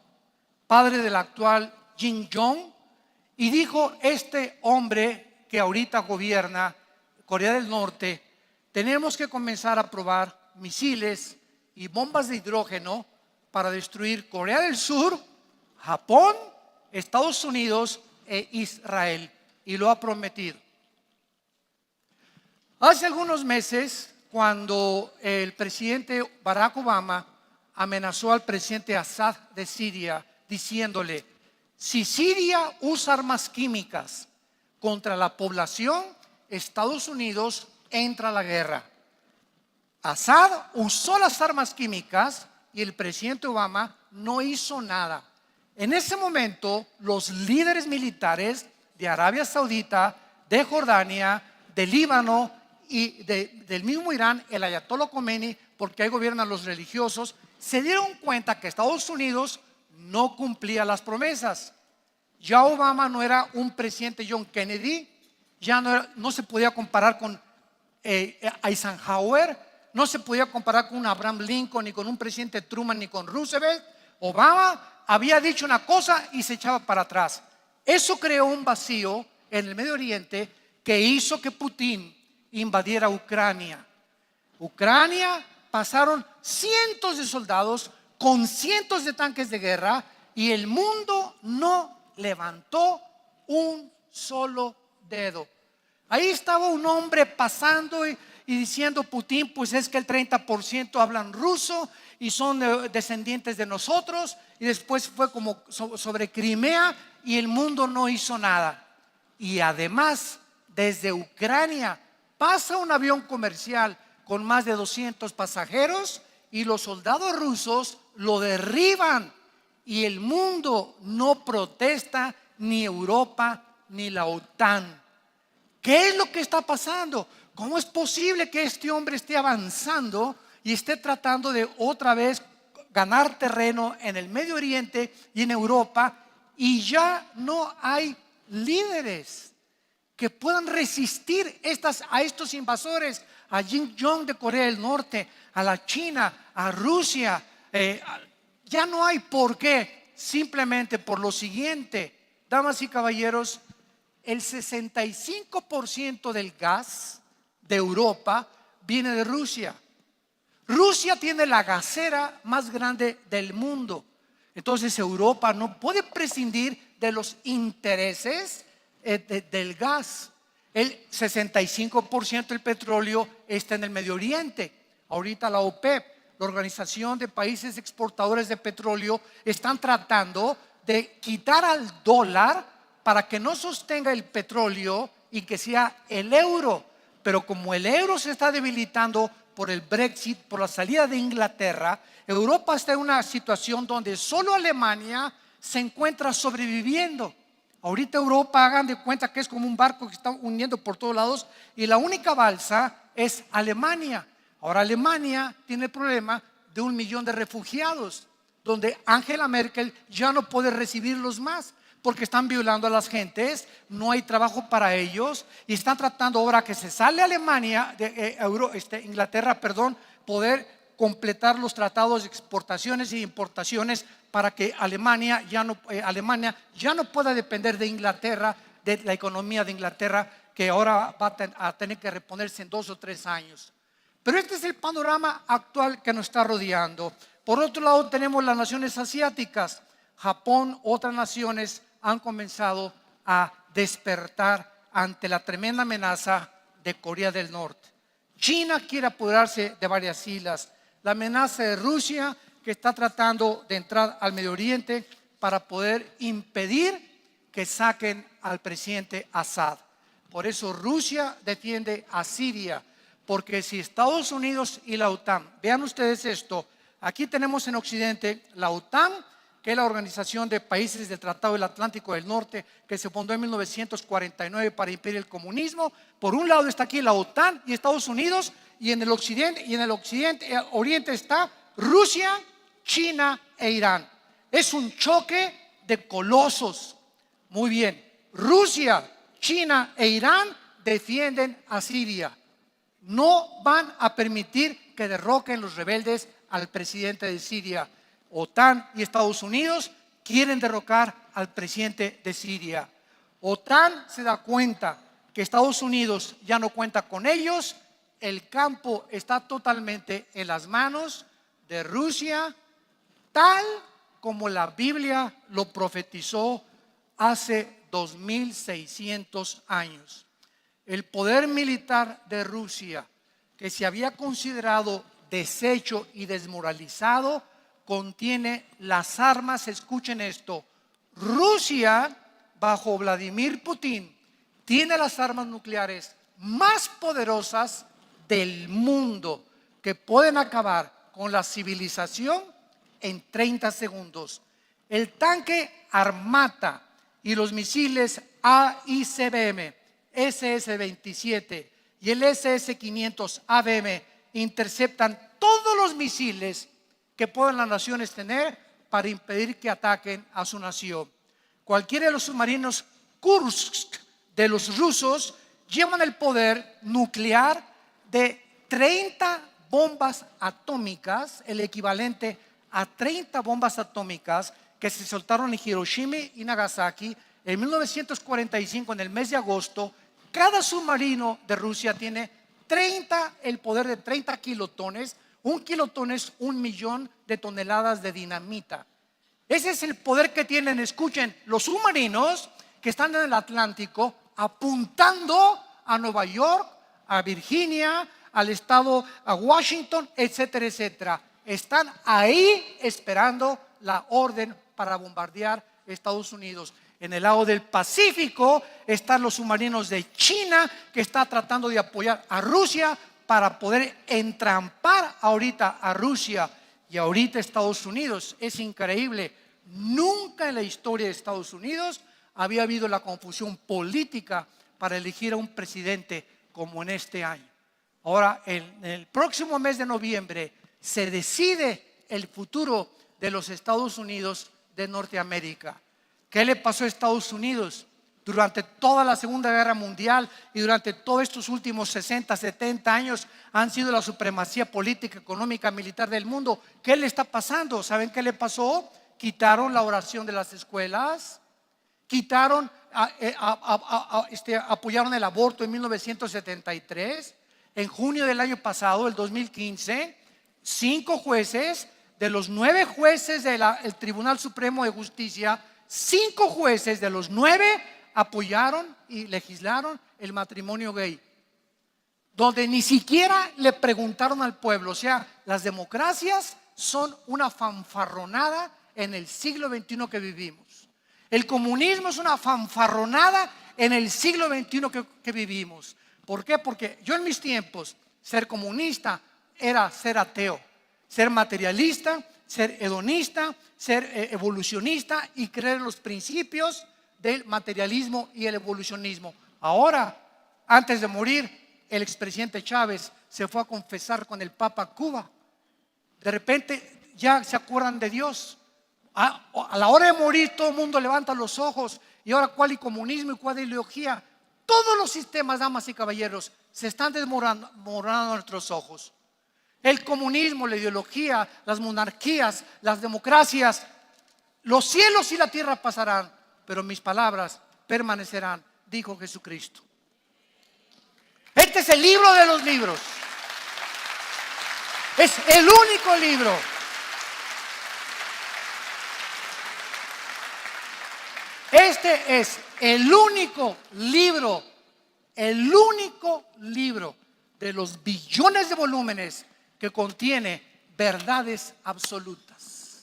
padre del actual Kim Jong, y dijo este hombre que ahorita gobierna Corea del Norte: tenemos que comenzar a probar misiles y bombas de hidrógeno para destruir Corea del Sur, Japón, Estados Unidos e Israel. Y lo ha prometido. Hace algunos meses, cuando el presidente Barack Obama amenazó al presidente Assad de Siria diciéndole: si Siria usa armas químicas contra la población, Estados Unidos entra a la guerra. Assad usó las armas químicas y el presidente Obama no hizo nada. En ese momento, los líderes militares de Arabia Saudita, de Jordania, de Líbano y del mismo Irán, el ayatollah Khomeini, porque ahí gobiernan los religiosos, se dieron cuenta que Estados Unidos no cumplía las promesas. Ya Obama no era un presidente John Kennedy, ya no se podía comparar con Eisenhower, no se podía comparar con un Abraham Lincoln, ni con un presidente Truman, ni con Roosevelt. Obama había dicho una cosa y se echaba para atrás. Eso creó un vacío en el Medio Oriente que hizo que Putin invadiera Ucrania. Ucrania pasaron cientos de soldados con cientos de tanques de guerra y el mundo no levantó un solo dedo. Ahí estaba un hombre pasando y diciendo: Putin, pues es que el 30% hablan ruso y son descendientes de nosotros. Y después fue como sobre Crimea y el mundo no hizo nada. Y además, desde Ucrania pasa un avión comercial con más de 200 pasajeros y los soldados rusos lo derriban y el mundo no protesta, ni Europa ni la OTAN. ¿Qué es lo que está pasando? ¿Cómo es posible que este hombre esté avanzando y esté tratando de otra vez ganar terreno en el Medio Oriente y en Europa y ya no hay líderes que puedan resistir a estos invasores, a Kim Jong de Corea del Norte, a la China, a Rusia? Ya no hay por qué, simplemente por lo siguiente, damas y caballeros: el 65% del gas de Europa viene de Rusia. Rusia tiene la gasera más grande del mundo. Entonces Europa no puede prescindir de los intereses del gas. El 65% del petróleo está en el Medio Oriente. Ahorita la OPEP, la Organización de Países Exportadores de Petróleo, están tratando de quitar al dólar para que no sostenga el petróleo y que sea el euro. Pero como el euro se está debilitando por el Brexit, por la salida de Inglaterra, Europa está en una situación donde solo Alemania se encuentra sobreviviendo. Ahorita Europa, hagan de cuenta que es como un barco que está hundiendo por todos lados y la única balsa es Alemania. Ahora Alemania tiene el problema de 1 millón de refugiados, donde Angela Merkel ya no puede recibirlos más porque están violando a las gentes, no hay trabajo para ellos y están tratando ahora que se sale Alemania, Inglaterra, poder completar los tratados de exportaciones y importaciones para que Alemania ya no pueda depender de Inglaterra de la economía de Inglaterra, que ahora va a tener que reponerse en 2 o 3 años. Pero este es el panorama actual que nos está rodeando. Por otro lado, tenemos las naciones asiáticas. Japón, otras naciones han comenzado a despertar ante la tremenda amenaza de Corea del Norte. China quiere apoderarse de varias islas. La amenaza de Rusia, que está tratando de entrar al Medio Oriente para poder impedir que saquen al presidente Assad. Por eso Rusia defiende a Siria, porque si Estados Unidos y la OTAN, vean ustedes esto, aquí tenemos en Occidente la OTAN, que es la Organización de Países del Tratado del Atlántico del Norte, que se fundó en 1949 para impedir el comunismo. Por un lado está aquí la OTAN y Estados Unidos, y en el oriente está Rusia, China e Irán. Es un choque de colosos. Muy bien, Rusia, China e Irán defienden a Siria. No van a permitir que derroquen los rebeldes al presidente de Siria. OTAN y Estados Unidos quieren derrocar al presidente de Siria. OTAN se da cuenta que Estados Unidos ya no cuenta con ellos. El campo está totalmente en las manos de Rusia, tal como la Biblia lo profetizó hace 2600 años. El poder militar de Rusia, que se había considerado deshecho y desmoralizado, contiene las armas, escuchen esto, Rusia bajo Vladimir Putin tiene las armas nucleares más poderosas del mundo, que pueden acabar con la civilización en 30 segundos. El tanque Armata y los misiles AICBM, SS-27 y el SS-500 ABM interceptan todos los misiles que puedan las naciones tener para impedir que ataquen a su nación. Cualquiera de los submarinos Kursk de los rusos llevan el poder nuclear de 30 bombas atómicas, el equivalente a 30 bombas atómicas que se soltaron en Hiroshima y Nagasaki en 1945, en el mes de agosto. Cada submarino de Rusia tiene el poder de 30 kilotones. Un kilotón es 1.000.000 de toneladas de dinamita. Ese es el poder que tienen, escuchen, los submarinos que están en el Atlántico apuntando a Nueva York, a Virginia, al estado, a Washington, etcétera, etcétera. Están ahí esperando la orden para bombardear Estados Unidos. En el lado del Pacífico están los submarinos de China, que está tratando de apoyar a Rusia para poder entrampar ahorita a Rusia y ahorita Estados Unidos. Es increíble. Nunca en la historia de Estados Unidos había habido la confusión política para elegir a un presidente como en este año. Ahora, en el próximo mes de noviembre se decide el futuro de los Estados Unidos de Norteamérica. ¿Qué le pasó a Estados Unidos? Durante toda la Segunda Guerra Mundial y durante todos estos últimos 60, 70 años han sido la supremacía política, económica, militar del mundo. ¿Qué le está pasando? ¿Saben qué le pasó? Quitaron la oración de las escuelas, apoyaron el aborto en 1973. En junio del año pasado, el 2015, 5 jueces de los 9 jueces del Tribunal Supremo de Justicia, 5 jueces de los 9 apoyaron y legislaron el matrimonio gay, donde ni siquiera le preguntaron al pueblo. O sea, las democracias son una fanfarronada en el siglo XXI que vivimos. El comunismo es una fanfarronada en el siglo XXI que vivimos. ¿Por qué? Porque yo en mis tiempos, ser comunista era ser ateo, ser materialista, ser hedonista, ser evolucionista y creer en los principios del materialismo y el evolucionismo. Ahora, antes de morir, el expresidente Chávez se fue a confesar con el Papa Cuba. De repente ya se acuerdan de Dios. A la hora de morir todo el mundo levanta los ojos. Y ahora, ¿cuál es comunismo y cuál es ideología? Todos los sistemas, damas y caballeros, se están desmoronando a nuestros ojos. El comunismo, la ideología, las monarquías, las democracias, los cielos y la tierra pasarán, pero mis palabras permanecerán. dijo Jesucristo. Este es el libro de los libros. Es el único libro. Este es el único libro de los billones de volúmenes que contiene verdades absolutas.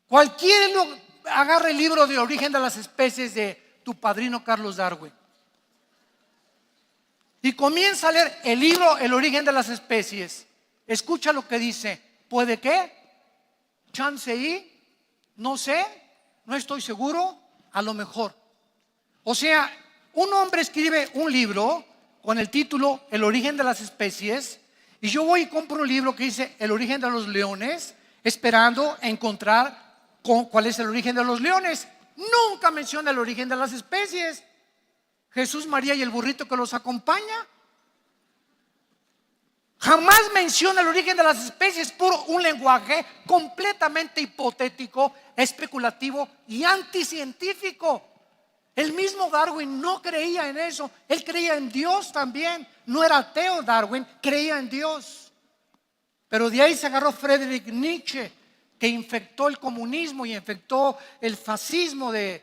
Cualquiera agarra el libro de Origen de las Especies de tu padrino Carlos Darwin y comienza a leer el libro El Origen de las Especies. Escucha lo que dice. ¿Puede qué? Chance y, no sé, no estoy seguro, a lo mejor. O sea, un hombre escribe un libro con el título El Origen de las Especies, y yo voy y compro un libro que dice El Origen de los Leones, esperando encontrar cuál es el origen de los leones. Nunca menciona el origen de las especies. Jesús, María y el burrito que los acompaña. Jamás menciona el origen de las especies, puro un lenguaje completamente hipotético, especulativo y anticientífico. El mismo Darwin no creía en eso, él creía en Dios también. No era ateo Darwin, creía en Dios. Pero de ahí se agarró Friedrich Nietzsche, que infectó el comunismo y infectó el fascismo de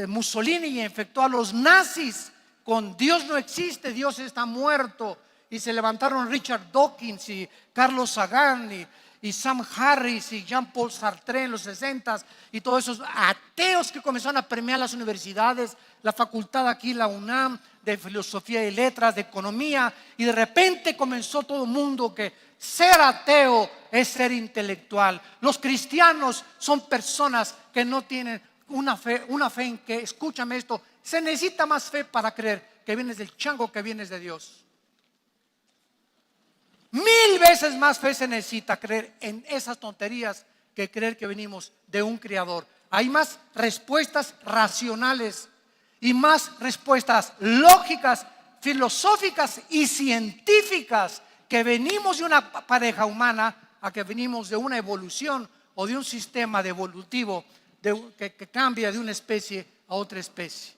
Mussolini y infectó a los nazis con Dios no existe, Dios está muerto. Y se levantaron Richard Dawkins y Carlos Sagan y Sam Harris y Jean-Paul Sartre en los 60s y todos esos ateos que comenzaron a permear las universidades, la facultad aquí, la UNAM, de filosofía y letras, de economía, y de repente comenzó todo el mundo que ser ateo es ser intelectual. Los cristianos son personas que no tienen una fe en que, escúchame esto, se necesita más fe para creer que vienes del chango que vienes de Dios. 1000 veces más fe se necesita creer en esas tonterías que creer que venimos de un creador. Hay más respuestas racionales y más respuestas lógicas, filosóficas y científicas que venimos de una pareja humana a que venimos de una evolución o de un sistema evolutivo que cambia de una especie a otra especie.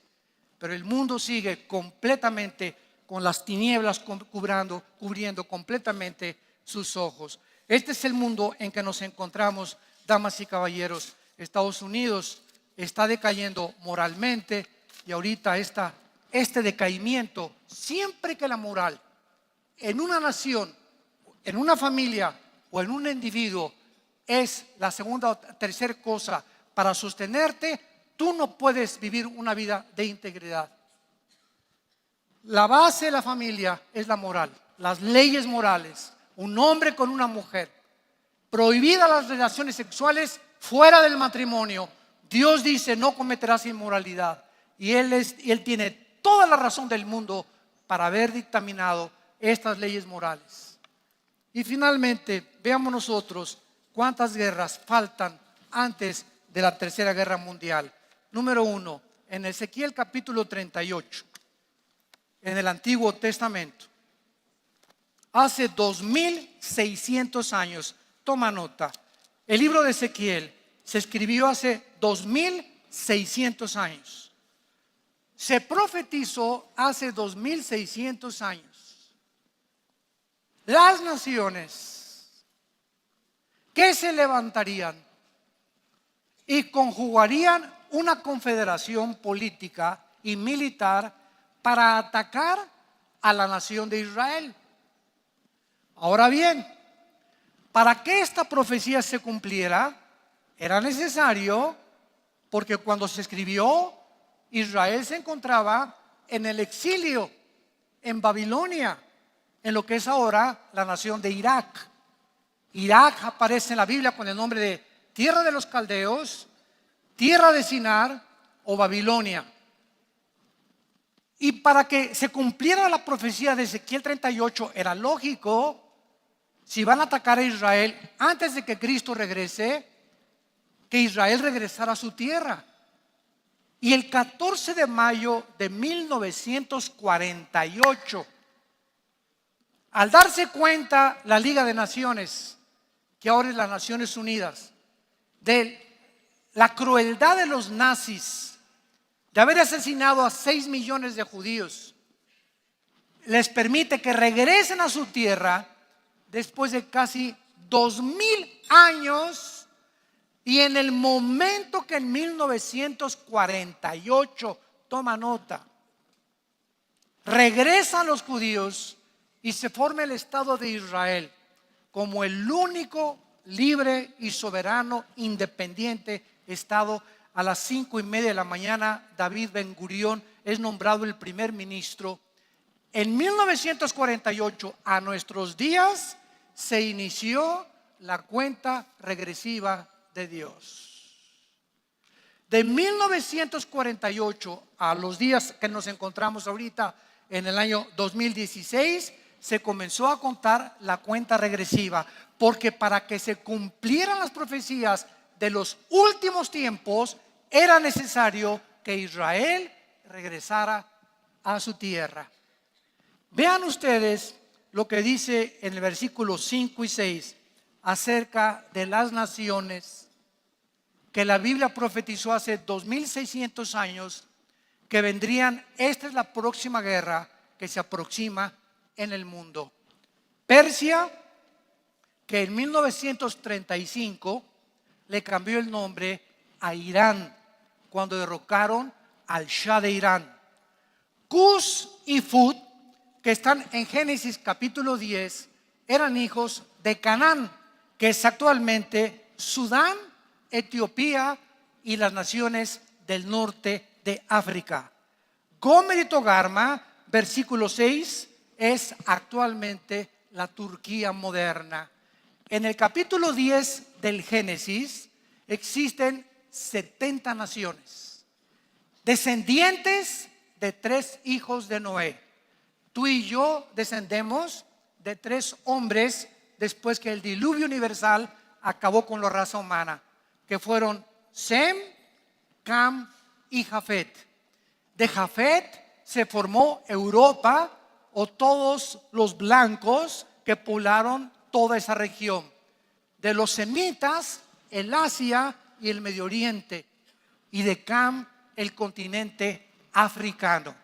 Pero el mundo sigue completamente con las tinieblas cubriendo completamente sus ojos. Este es el mundo en que nos encontramos, damas y caballeros. Estados Unidos está decayendo moralmente y ahorita este decaimiento, siempre que la moral en una nación, en una familia o en un individuo es la segunda o tercera cosa para sostenerte, tú no puedes vivir una vida de integridad. La base de la familia es la moral, las leyes morales, un hombre con una mujer, prohibidas las relaciones sexuales fuera del matrimonio. Dios dice no cometerás inmoralidad y él tiene toda la razón del mundo para haber dictaminado estas leyes morales. Y finalmente, veamos nosotros cuántas guerras faltan antes de la Tercera Guerra Mundial. Número 1, en Ezequiel capítulo 38. En el Antiguo Testamento, hace 2600 años, toma nota, el libro de Ezequiel se escribió hace 2600 años, se profetizó hace 2600 años. Las naciones que se levantarían y conjugarían una confederación política y militar para atacar a la nación de Israel. Ahora bien, para que esta profecía se cumpliera, era necesario, porque cuando se escribió, Israel se encontraba en el exilio, en Babilonia, en lo que es ahora la nación de Irak. Irak aparece en la Biblia con el nombre de tierra de los caldeos, tierra de Sinar o Babilonia. Y para que se cumpliera la profecía de Ezequiel 38, era lógico, si van a atacar a Israel antes de que Cristo regrese, que Israel regresara a su tierra. Y el 14 de mayo de 1948, al darse cuenta la Liga de Naciones, que ahora es las Naciones Unidas, de la crueldad de los nazis de haber asesinado a 6 millones de judíos, les permite que regresen a su tierra después de casi 2000 años, y en el momento que en 1948, toma nota, regresan los judíos y se forma el Estado de Israel como el único libre y soberano, independiente Estado. A las 5:30 de la mañana, David Ben Gurión es nombrado el primer ministro. En 1948, a nuestros días, se inició la cuenta regresiva de Dios. De 1948 a los días que nos encontramos ahorita, en el año 2016, se comenzó a contar la cuenta regresiva, porque para que se cumplieran las profecías de los últimos tiempos, era necesario que Israel regresara a su tierra. Vean ustedes lo que dice en el versículo 5 y 6 acerca de las naciones que la Biblia profetizó hace 2600 años que vendrían. Esta es la próxima guerra que se aproxima en el mundo. Persia, que en 1935 le cambió el nombre a Irán cuando derrocaron al Shah de Irán. Cus y Fut, que están en Génesis capítulo 10, eran hijos de Canaán, que es actualmente Sudán, Etiopía y las naciones del norte de África. Gomer y Togarma, versículo 6, es actualmente la Turquía moderna. En el capítulo 10 del Génesis existen 70 naciones, descendientes de 3 hijos de Noé. Tú y yo descendemos de 3 hombres después que el diluvio universal acabó con la raza humana, que fueron Sem, Cam y Jafet. De Jafet se formó Europa, o todos los blancos que poblaron toda esa región. De los semitas, el Asia y el Medio Oriente. Y de Cam, el continente africano.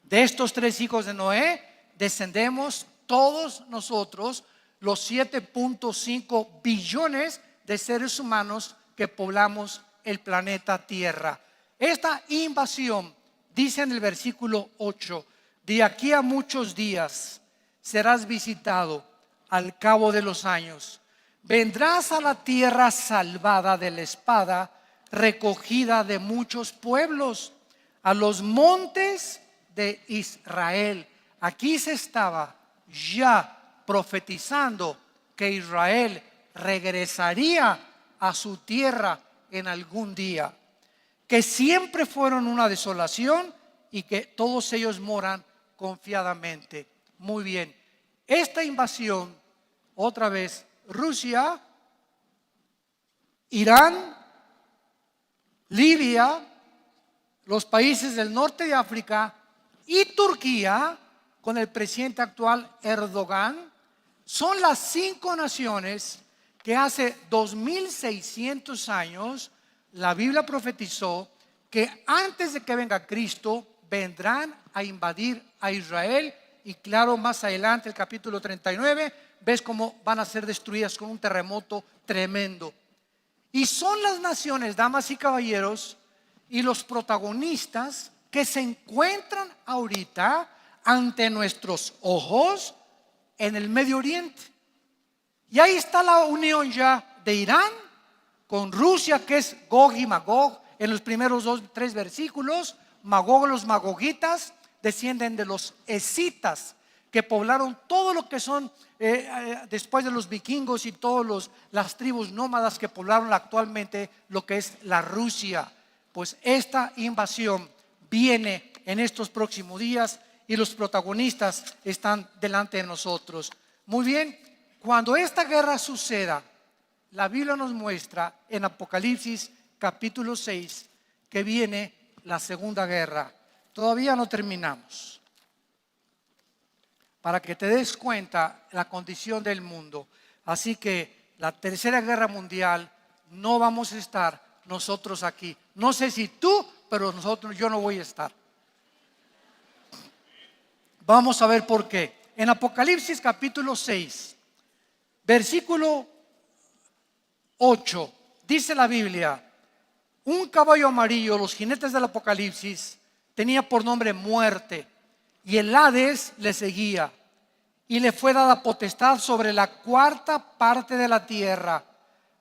De estos 3 hijos de Noé descendemos todos nosotros, los 7.5 billones de seres humanos que poblamos el planeta Tierra. Esta invasión, dice en el versículo 8, de aquí a muchos días serás visitado al cabo de los años. Vendrás a la tierra salvada de la espada, recogida de muchos pueblos, a los montes de Israel. Aquí se estaba ya profetizando que Israel regresaría a su tierra en algún día, que siempre fueron una desolación y que todos ellos moran confiadamente. Muy bien, esta invasión, otra vez, Rusia, Irán, Libia, los países del norte de África y Turquía, con el presidente actual Erdogan, son las 5 naciones que hace 2600 años la Biblia profetizó que antes de que venga Cristo vendrán a invadir a Israel. Y claro, más adelante, el capítulo 39, ves cómo van a ser destruidas con un terremoto tremendo. Y son las naciones, damas y caballeros, y los protagonistas que se encuentran ahorita ante nuestros ojos en el Medio Oriente. Y ahí está la unión ya de Irán con Rusia, que es Gog y Magog. En los primeros 3 versículos, Magog, los magogitas descienden de los escitas, que poblaron todo lo que son después de los vikingos y todas las tribus nómadas que poblaron actualmente lo que es la Rusia. Pues esta invasión viene en estos próximos días y los protagonistas están delante de nosotros. Muy bien, cuando esta guerra suceda, la Biblia nos muestra en Apocalipsis capítulo 6 que viene la segunda guerra. Todavía no terminamos. Para que te des cuenta la condición del mundo. Así que la tercera guerra mundial no vamos a estar nosotros aquí. No sé si tú pero yo no voy a estar. Vamos a ver por qué. En Apocalipsis capítulo 6, versículo 8, dice la Biblia: un caballo amarillo, los jinetes del Apocalipsis, tenía por nombre Muerte, y el Hades le seguía, y le fue dada potestad sobre la cuarta parte de la tierra,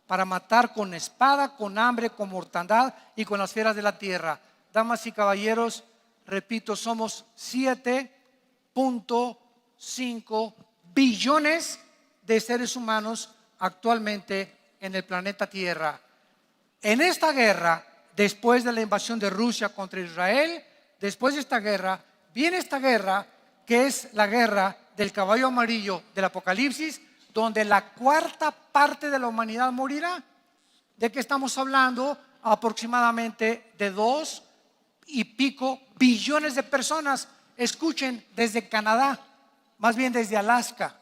para matar con espada, con hambre, con mortandad y con las fieras de la tierra. Damas y caballeros, repito, somos 7.5 billones de seres humanos actualmente en el planeta Tierra. En esta guerra, después de la invasión de Rusia contra Israel, después de esta guerra, viene esta guerra que es la guerra del caballo amarillo del Apocalipsis, donde la cuarta parte de la humanidad morirá. ¿De qué estamos hablando? Aproximadamente de 2 y pico billones de personas. Escuchen, desde Canadá, más bien desde Alaska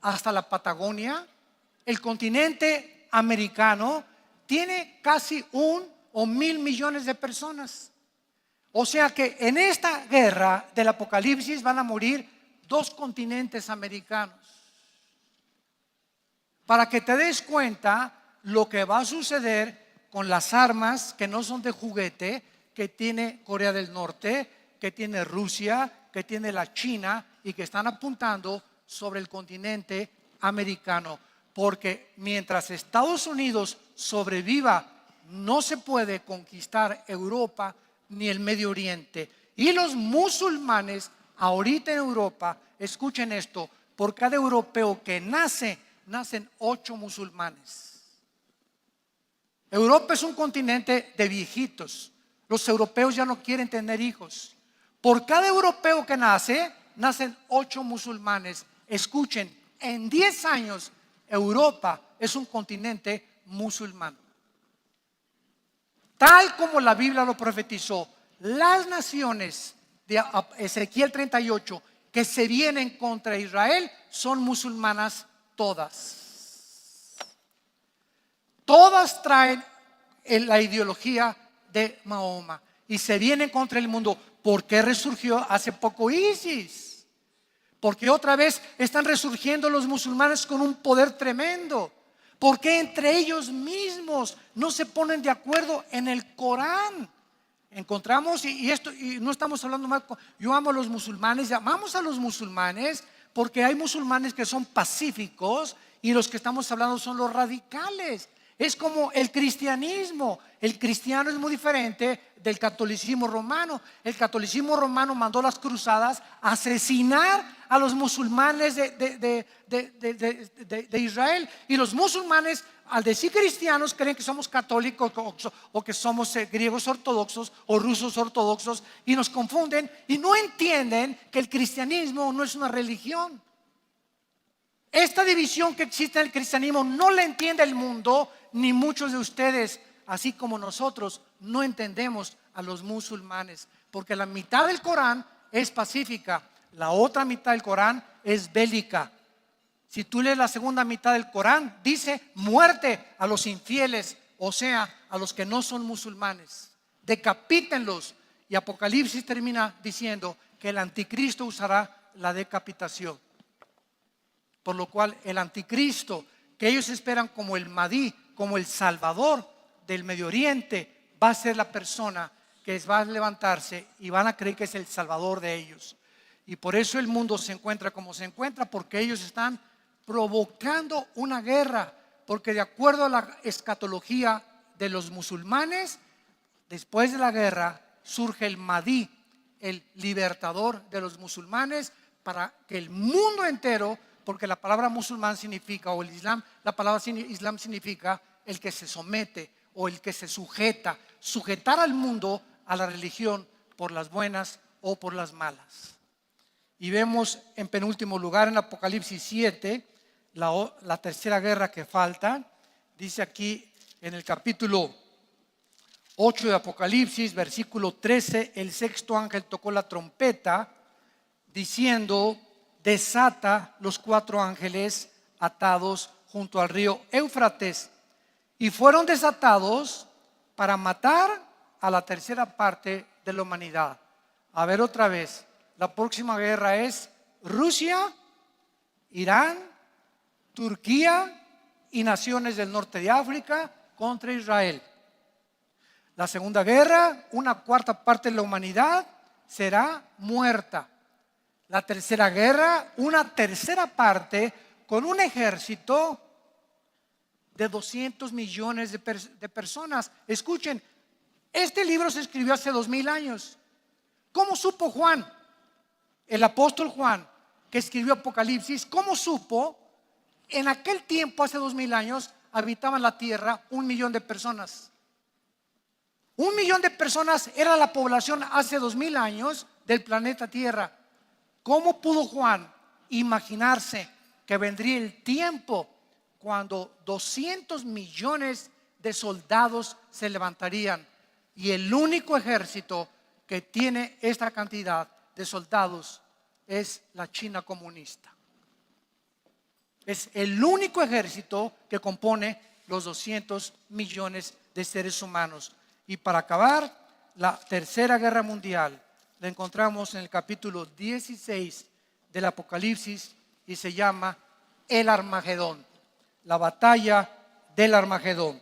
hasta la Patagonia, el continente americano tiene casi 1 o 1,000 millones de personas. O sea que en esta guerra del Apocalipsis van a morir 2 continentes americanos. Para que te des cuenta lo que va a suceder con las armas que no son de juguete, que tiene Corea del Norte, que tiene Rusia, que tiene la China, y que están apuntando sobre el continente americano. Porque mientras Estados Unidos sobreviva, no se puede conquistar Europa ni el Medio Oriente. Y los musulmanes ahorita en Europa, escuchen esto: por cada europeo que nacen 8 musulmanes. Europa es un continente de viejitos. Los europeos ya no quieren tener hijos. Por cada europeo que nacen 8 musulmanes. Escuchen, en 10 años Europa es un continente musulmán. Tal como la Biblia lo profetizó, las naciones de Ezequiel 38 que se vienen contra Israel son musulmanas todas. Todas traen la ideología de Mahoma y se vienen contra el mundo. ¿Por qué resurgió hace poco ISIS? Porque otra vez están resurgiendo los musulmanes con un poder tremendo. ¿Por qué entre ellos mismos no se ponen de acuerdo en el Corán? Encontramos, y no estamos hablando mal, yo amo a los musulmanes, amamos a los musulmanes porque hay musulmanes que son pacíficos y los que estamos hablando son los radicales. Es como el cristianismo. El cristiano es muy diferente del catolicismo romano. El catolicismo romano mandó las cruzadas a asesinar a los musulmanes de Israel. Y los musulmanes, al decir cristianos, creen que somos católicos o que somos griegos ortodoxos o rusos ortodoxos, y nos confunden y no entienden que el cristianismo no es una religión. Esta división que existe en el cristianismo no la entiende el mundo, ni muchos de ustedes, así como nosotros, no entendemos a los musulmanes, porque la mitad del Corán es pacífica, la otra mitad del Corán es bélica. Si tú lees la segunda mitad del Corán, dice muerte a los infieles, o sea, a los que no son musulmanes. Decapítenlos. Y Apocalipsis termina diciendo que el anticristo usará la decapitación. Por lo cual el anticristo, que ellos esperan como el Mahdi, como el Salvador del Medio Oriente, va a ser la persona que va a levantarse y van a creer que es el Salvador de ellos. Y por eso el mundo se encuentra como se encuentra, porque ellos están provocando una guerra. Porque de acuerdo a la escatología de los musulmanes, después de la guerra surge el Mahdi, el libertador de los musulmanes, para que el mundo entero, porque la palabra musulmán significa, o el Islam, la palabra Islam significa el que se somete o el que se sujeta, sujetar al mundo a la religión por las buenas o por las malas. Y vemos en penúltimo lugar en Apocalipsis 7, la tercera guerra que falta. Dice aquí en el capítulo 8 de Apocalipsis, versículo 13, el sexto ángel tocó la trompeta diciendo: desata los 4 ángeles atados junto al río Éufrates. Y fueron desatados para matar a la tercera parte de la humanidad. A ver otra vez, la próxima guerra es Rusia, Irán, Turquía y naciones del norte de África contra Israel. La segunda guerra, una cuarta parte de la humanidad será muerta. La tercera guerra, una tercera parte con un ejército de 200 millones de personas. Escuchen, este libro se escribió hace 2000 años. ¿Cómo supo Juan, el apóstol Juan, que escribió Apocalipsis? ¿Cómo supo? En aquel tiempo, hace 2000 años, habitaban la tierra 1 millón de personas. 1 millón de personas era la población hace 2000 años del planeta Tierra. ¿Cómo pudo Juan imaginarse que vendría el tiempo cuando 200 millones de soldados se levantarían y el único ejército que tiene esta cantidad de soldados es la China comunista? Es el único ejército que compone los 200 millones de seres humanos. Y para acabar, la tercera guerra mundial la encontramos en el capítulo 16 del Apocalipsis y se llama el Armagedón, la batalla del Armagedón.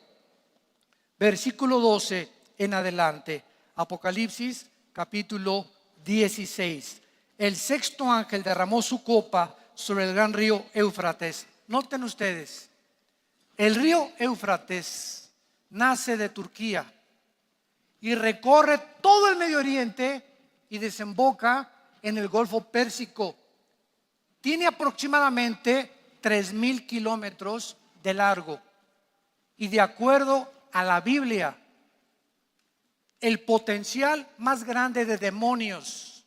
Versículo 12 en adelante, Apocalipsis capítulo 16. El sexto ángel derramó su copa sobre el gran río Éufrates. Noten ustedes, el río Éufrates nace de Turquía y recorre todo el Medio Oriente y desemboca en el Golfo Pérsico. Tiene aproximadamente 3000 kilómetros de largo y, de acuerdo a la Biblia, el potencial más grande de demonios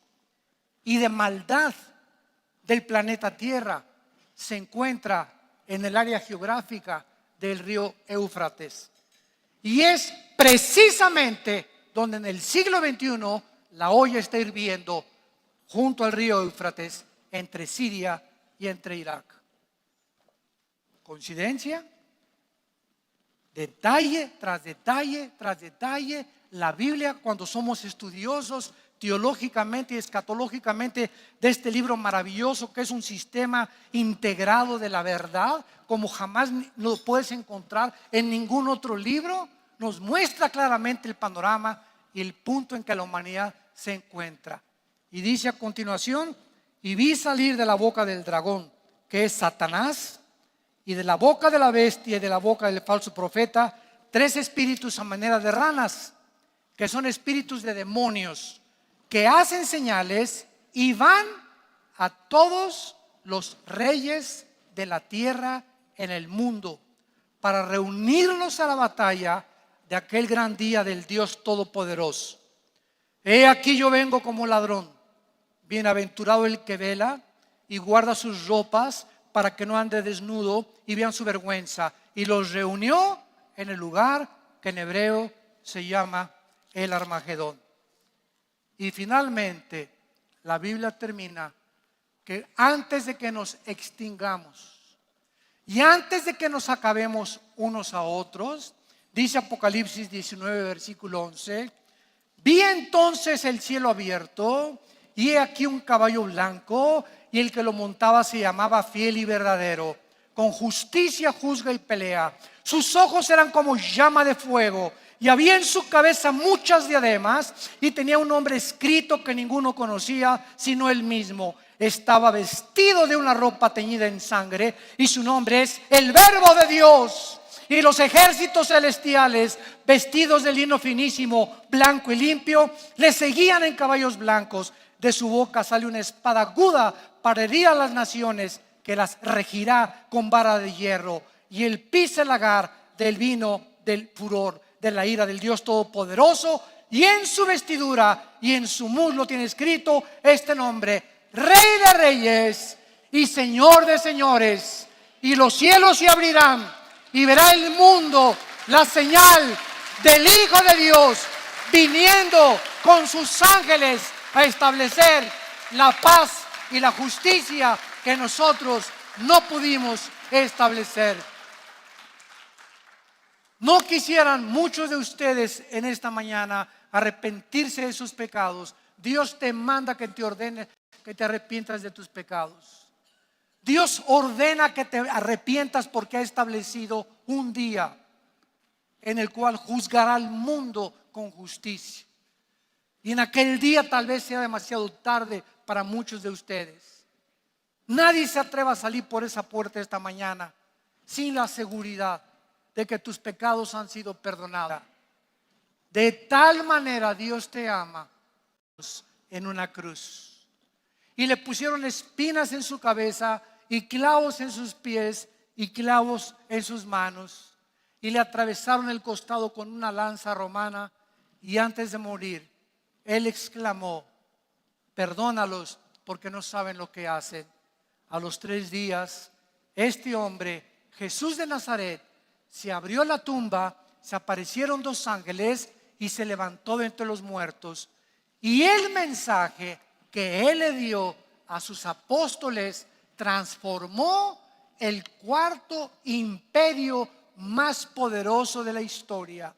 y de maldad del planeta Tierra se encuentra en el área geográfica del río Éufrates. Y es precisamente donde en el siglo XXI la olla está hirviendo junto al río Éufrates, entre Siria y entre Irak. ¿Coincidencia? Detalle tras detalle tras detalle, la Biblia, cuando somos estudiosos teológicamente y escatológicamente de este libro maravilloso que es un sistema integrado de la verdad, como jamás lo puedes encontrar en ningún otro libro, nos muestra claramente el panorama y el punto en que la humanidad se encuentra. Y dice a continuación: y vi salir de la boca del dragón, que es Satanás, y de la boca de la bestia y de la boca del falso profeta, 3 espíritus a manera de ranas, que son espíritus de demonios, que hacen señales y van a todos los reyes de la tierra en el mundo para reunirlos a la batalla de aquel gran día del Dios Todopoderoso. He aquí yo vengo como ladrón. Bienaventurado el que vela y guarda sus ropas para que no ande desnudo y vean su vergüenza. Y los reunió en el lugar que en hebreo se llama el Armagedón. Y finalmente la Biblia termina que antes de que nos extingamos y antes de que nos acabemos unos a otros, dice Apocalipsis 19 versículo 11: vi entonces el cielo abierto y he aquí un caballo blanco, y el que lo montaba se llamaba Fiel y Verdadero. Con justicia juzga y pelea. Sus ojos eran como llama de fuego, y había en su cabeza muchas diademas, y tenía un nombre escrito que ninguno conocía sino él mismo. Estaba vestido de una ropa teñida en sangre, y su nombre es el Verbo de Dios. Y los ejércitos celestiales, vestidos de lino finísimo, blanco y limpio, le seguían en caballos blancos. De su boca sale una espada aguda para herir a las naciones, que las regirá con vara de hierro. Y él pisa el lagar del vino del furor de la ira del Dios Todopoderoso, y en su vestidura y en su muslo tiene escrito este nombre: Rey de Reyes y Señor de Señores. Y los cielos se abrirán y verá el mundo la señal del Hijo de Dios viniendo con sus ángeles a establecer la paz y la justicia que nosotros no pudimos establecer. no quisieran muchos de ustedes en esta mañana arrepentirse de sus pecados, Dios te manda que te ordene que te arrepientas de tus pecados. Dios ordena que te arrepientas porque ha establecido un día en el cual juzgará al mundo con justicia. Y en aquel día tal vez sea demasiado tarde para muchos de ustedes. Nadie se atreva a salir por esa puerta esta mañana sin la seguridad de que tus pecados han sido perdonados. De tal manera Dios te ama en una cruz. Y le pusieron espinas en su cabeza y clavos en sus pies y clavos en sus manos. Y le atravesaron el costado con una lanza romana. Y antes de morir, él exclamó: perdónalos porque no saben lo que hacen. A los 3 días, este hombre, Jesús de Nazaret, se abrió la tumba, se aparecieron 2 ángeles y se levantó de entre los muertos. Y el mensaje que él le dio a sus apóstoles transformó el 4.º imperio más poderoso de la historia.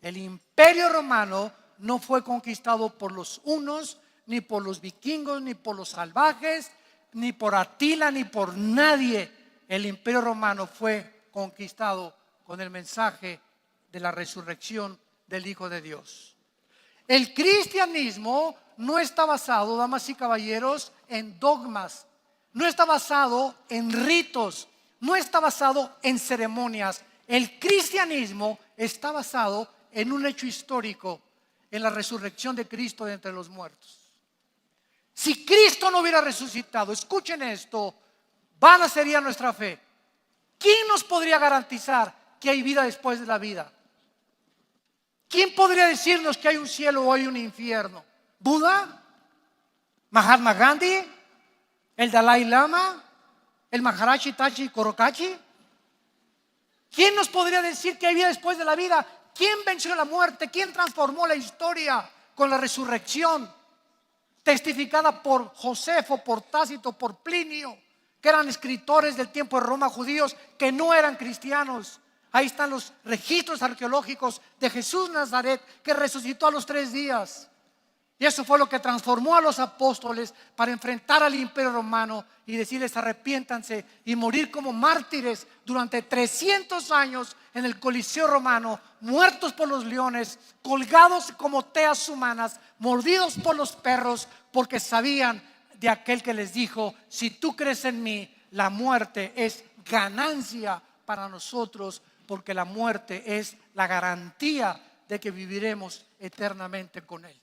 El imperio romano no fue conquistado por los hunos, ni por los vikingos, ni por los salvajes, ni por Atila, ni por nadie. El imperio romano fue conquistado con el mensaje de la resurrección del Hijo de Dios. El cristianismo no está basado, damas y caballeros, en dogmas, no está basado en ritos, no está basado en ceremonias. El cristianismo está basado en un hecho histórico, en la resurrección de Cristo de entre los muertos. Si Cristo no hubiera resucitado, escuchen esto, vana sería nuestra fe. ¿Quién nos podría garantizar que hay vida después de la vida? ¿Quién podría decirnos que hay un cielo o hay un infierno? ¿Buda? ¿Mahatma Gandhi? ¿El Dalai Lama? ¿El Maharaji Tachi Korokachi? ¿Quién nos podría decir que hay vida después de la vida? ¿Quién venció la muerte? ¿Quién transformó la historia con la resurrección? Testificada por Josefo, por Tácito, por Plinio, que eran escritores del tiempo de Roma, judíos que no eran cristianos. Ahí están los registros arqueológicos de Jesús Nazaret, que resucitó a los 3 días. Y eso fue lo que transformó a los apóstoles para enfrentar al imperio romano y decirles: arrepiéntanse, y morir como mártires durante 300 años en el Coliseo romano, muertos por los leones, colgados como teas humanas, mordidos por los perros, porque sabían de aquel que les dijo: si tú crees en mí, la muerte es ganancia para nosotros, porque la muerte es la garantía de que viviremos eternamente con él.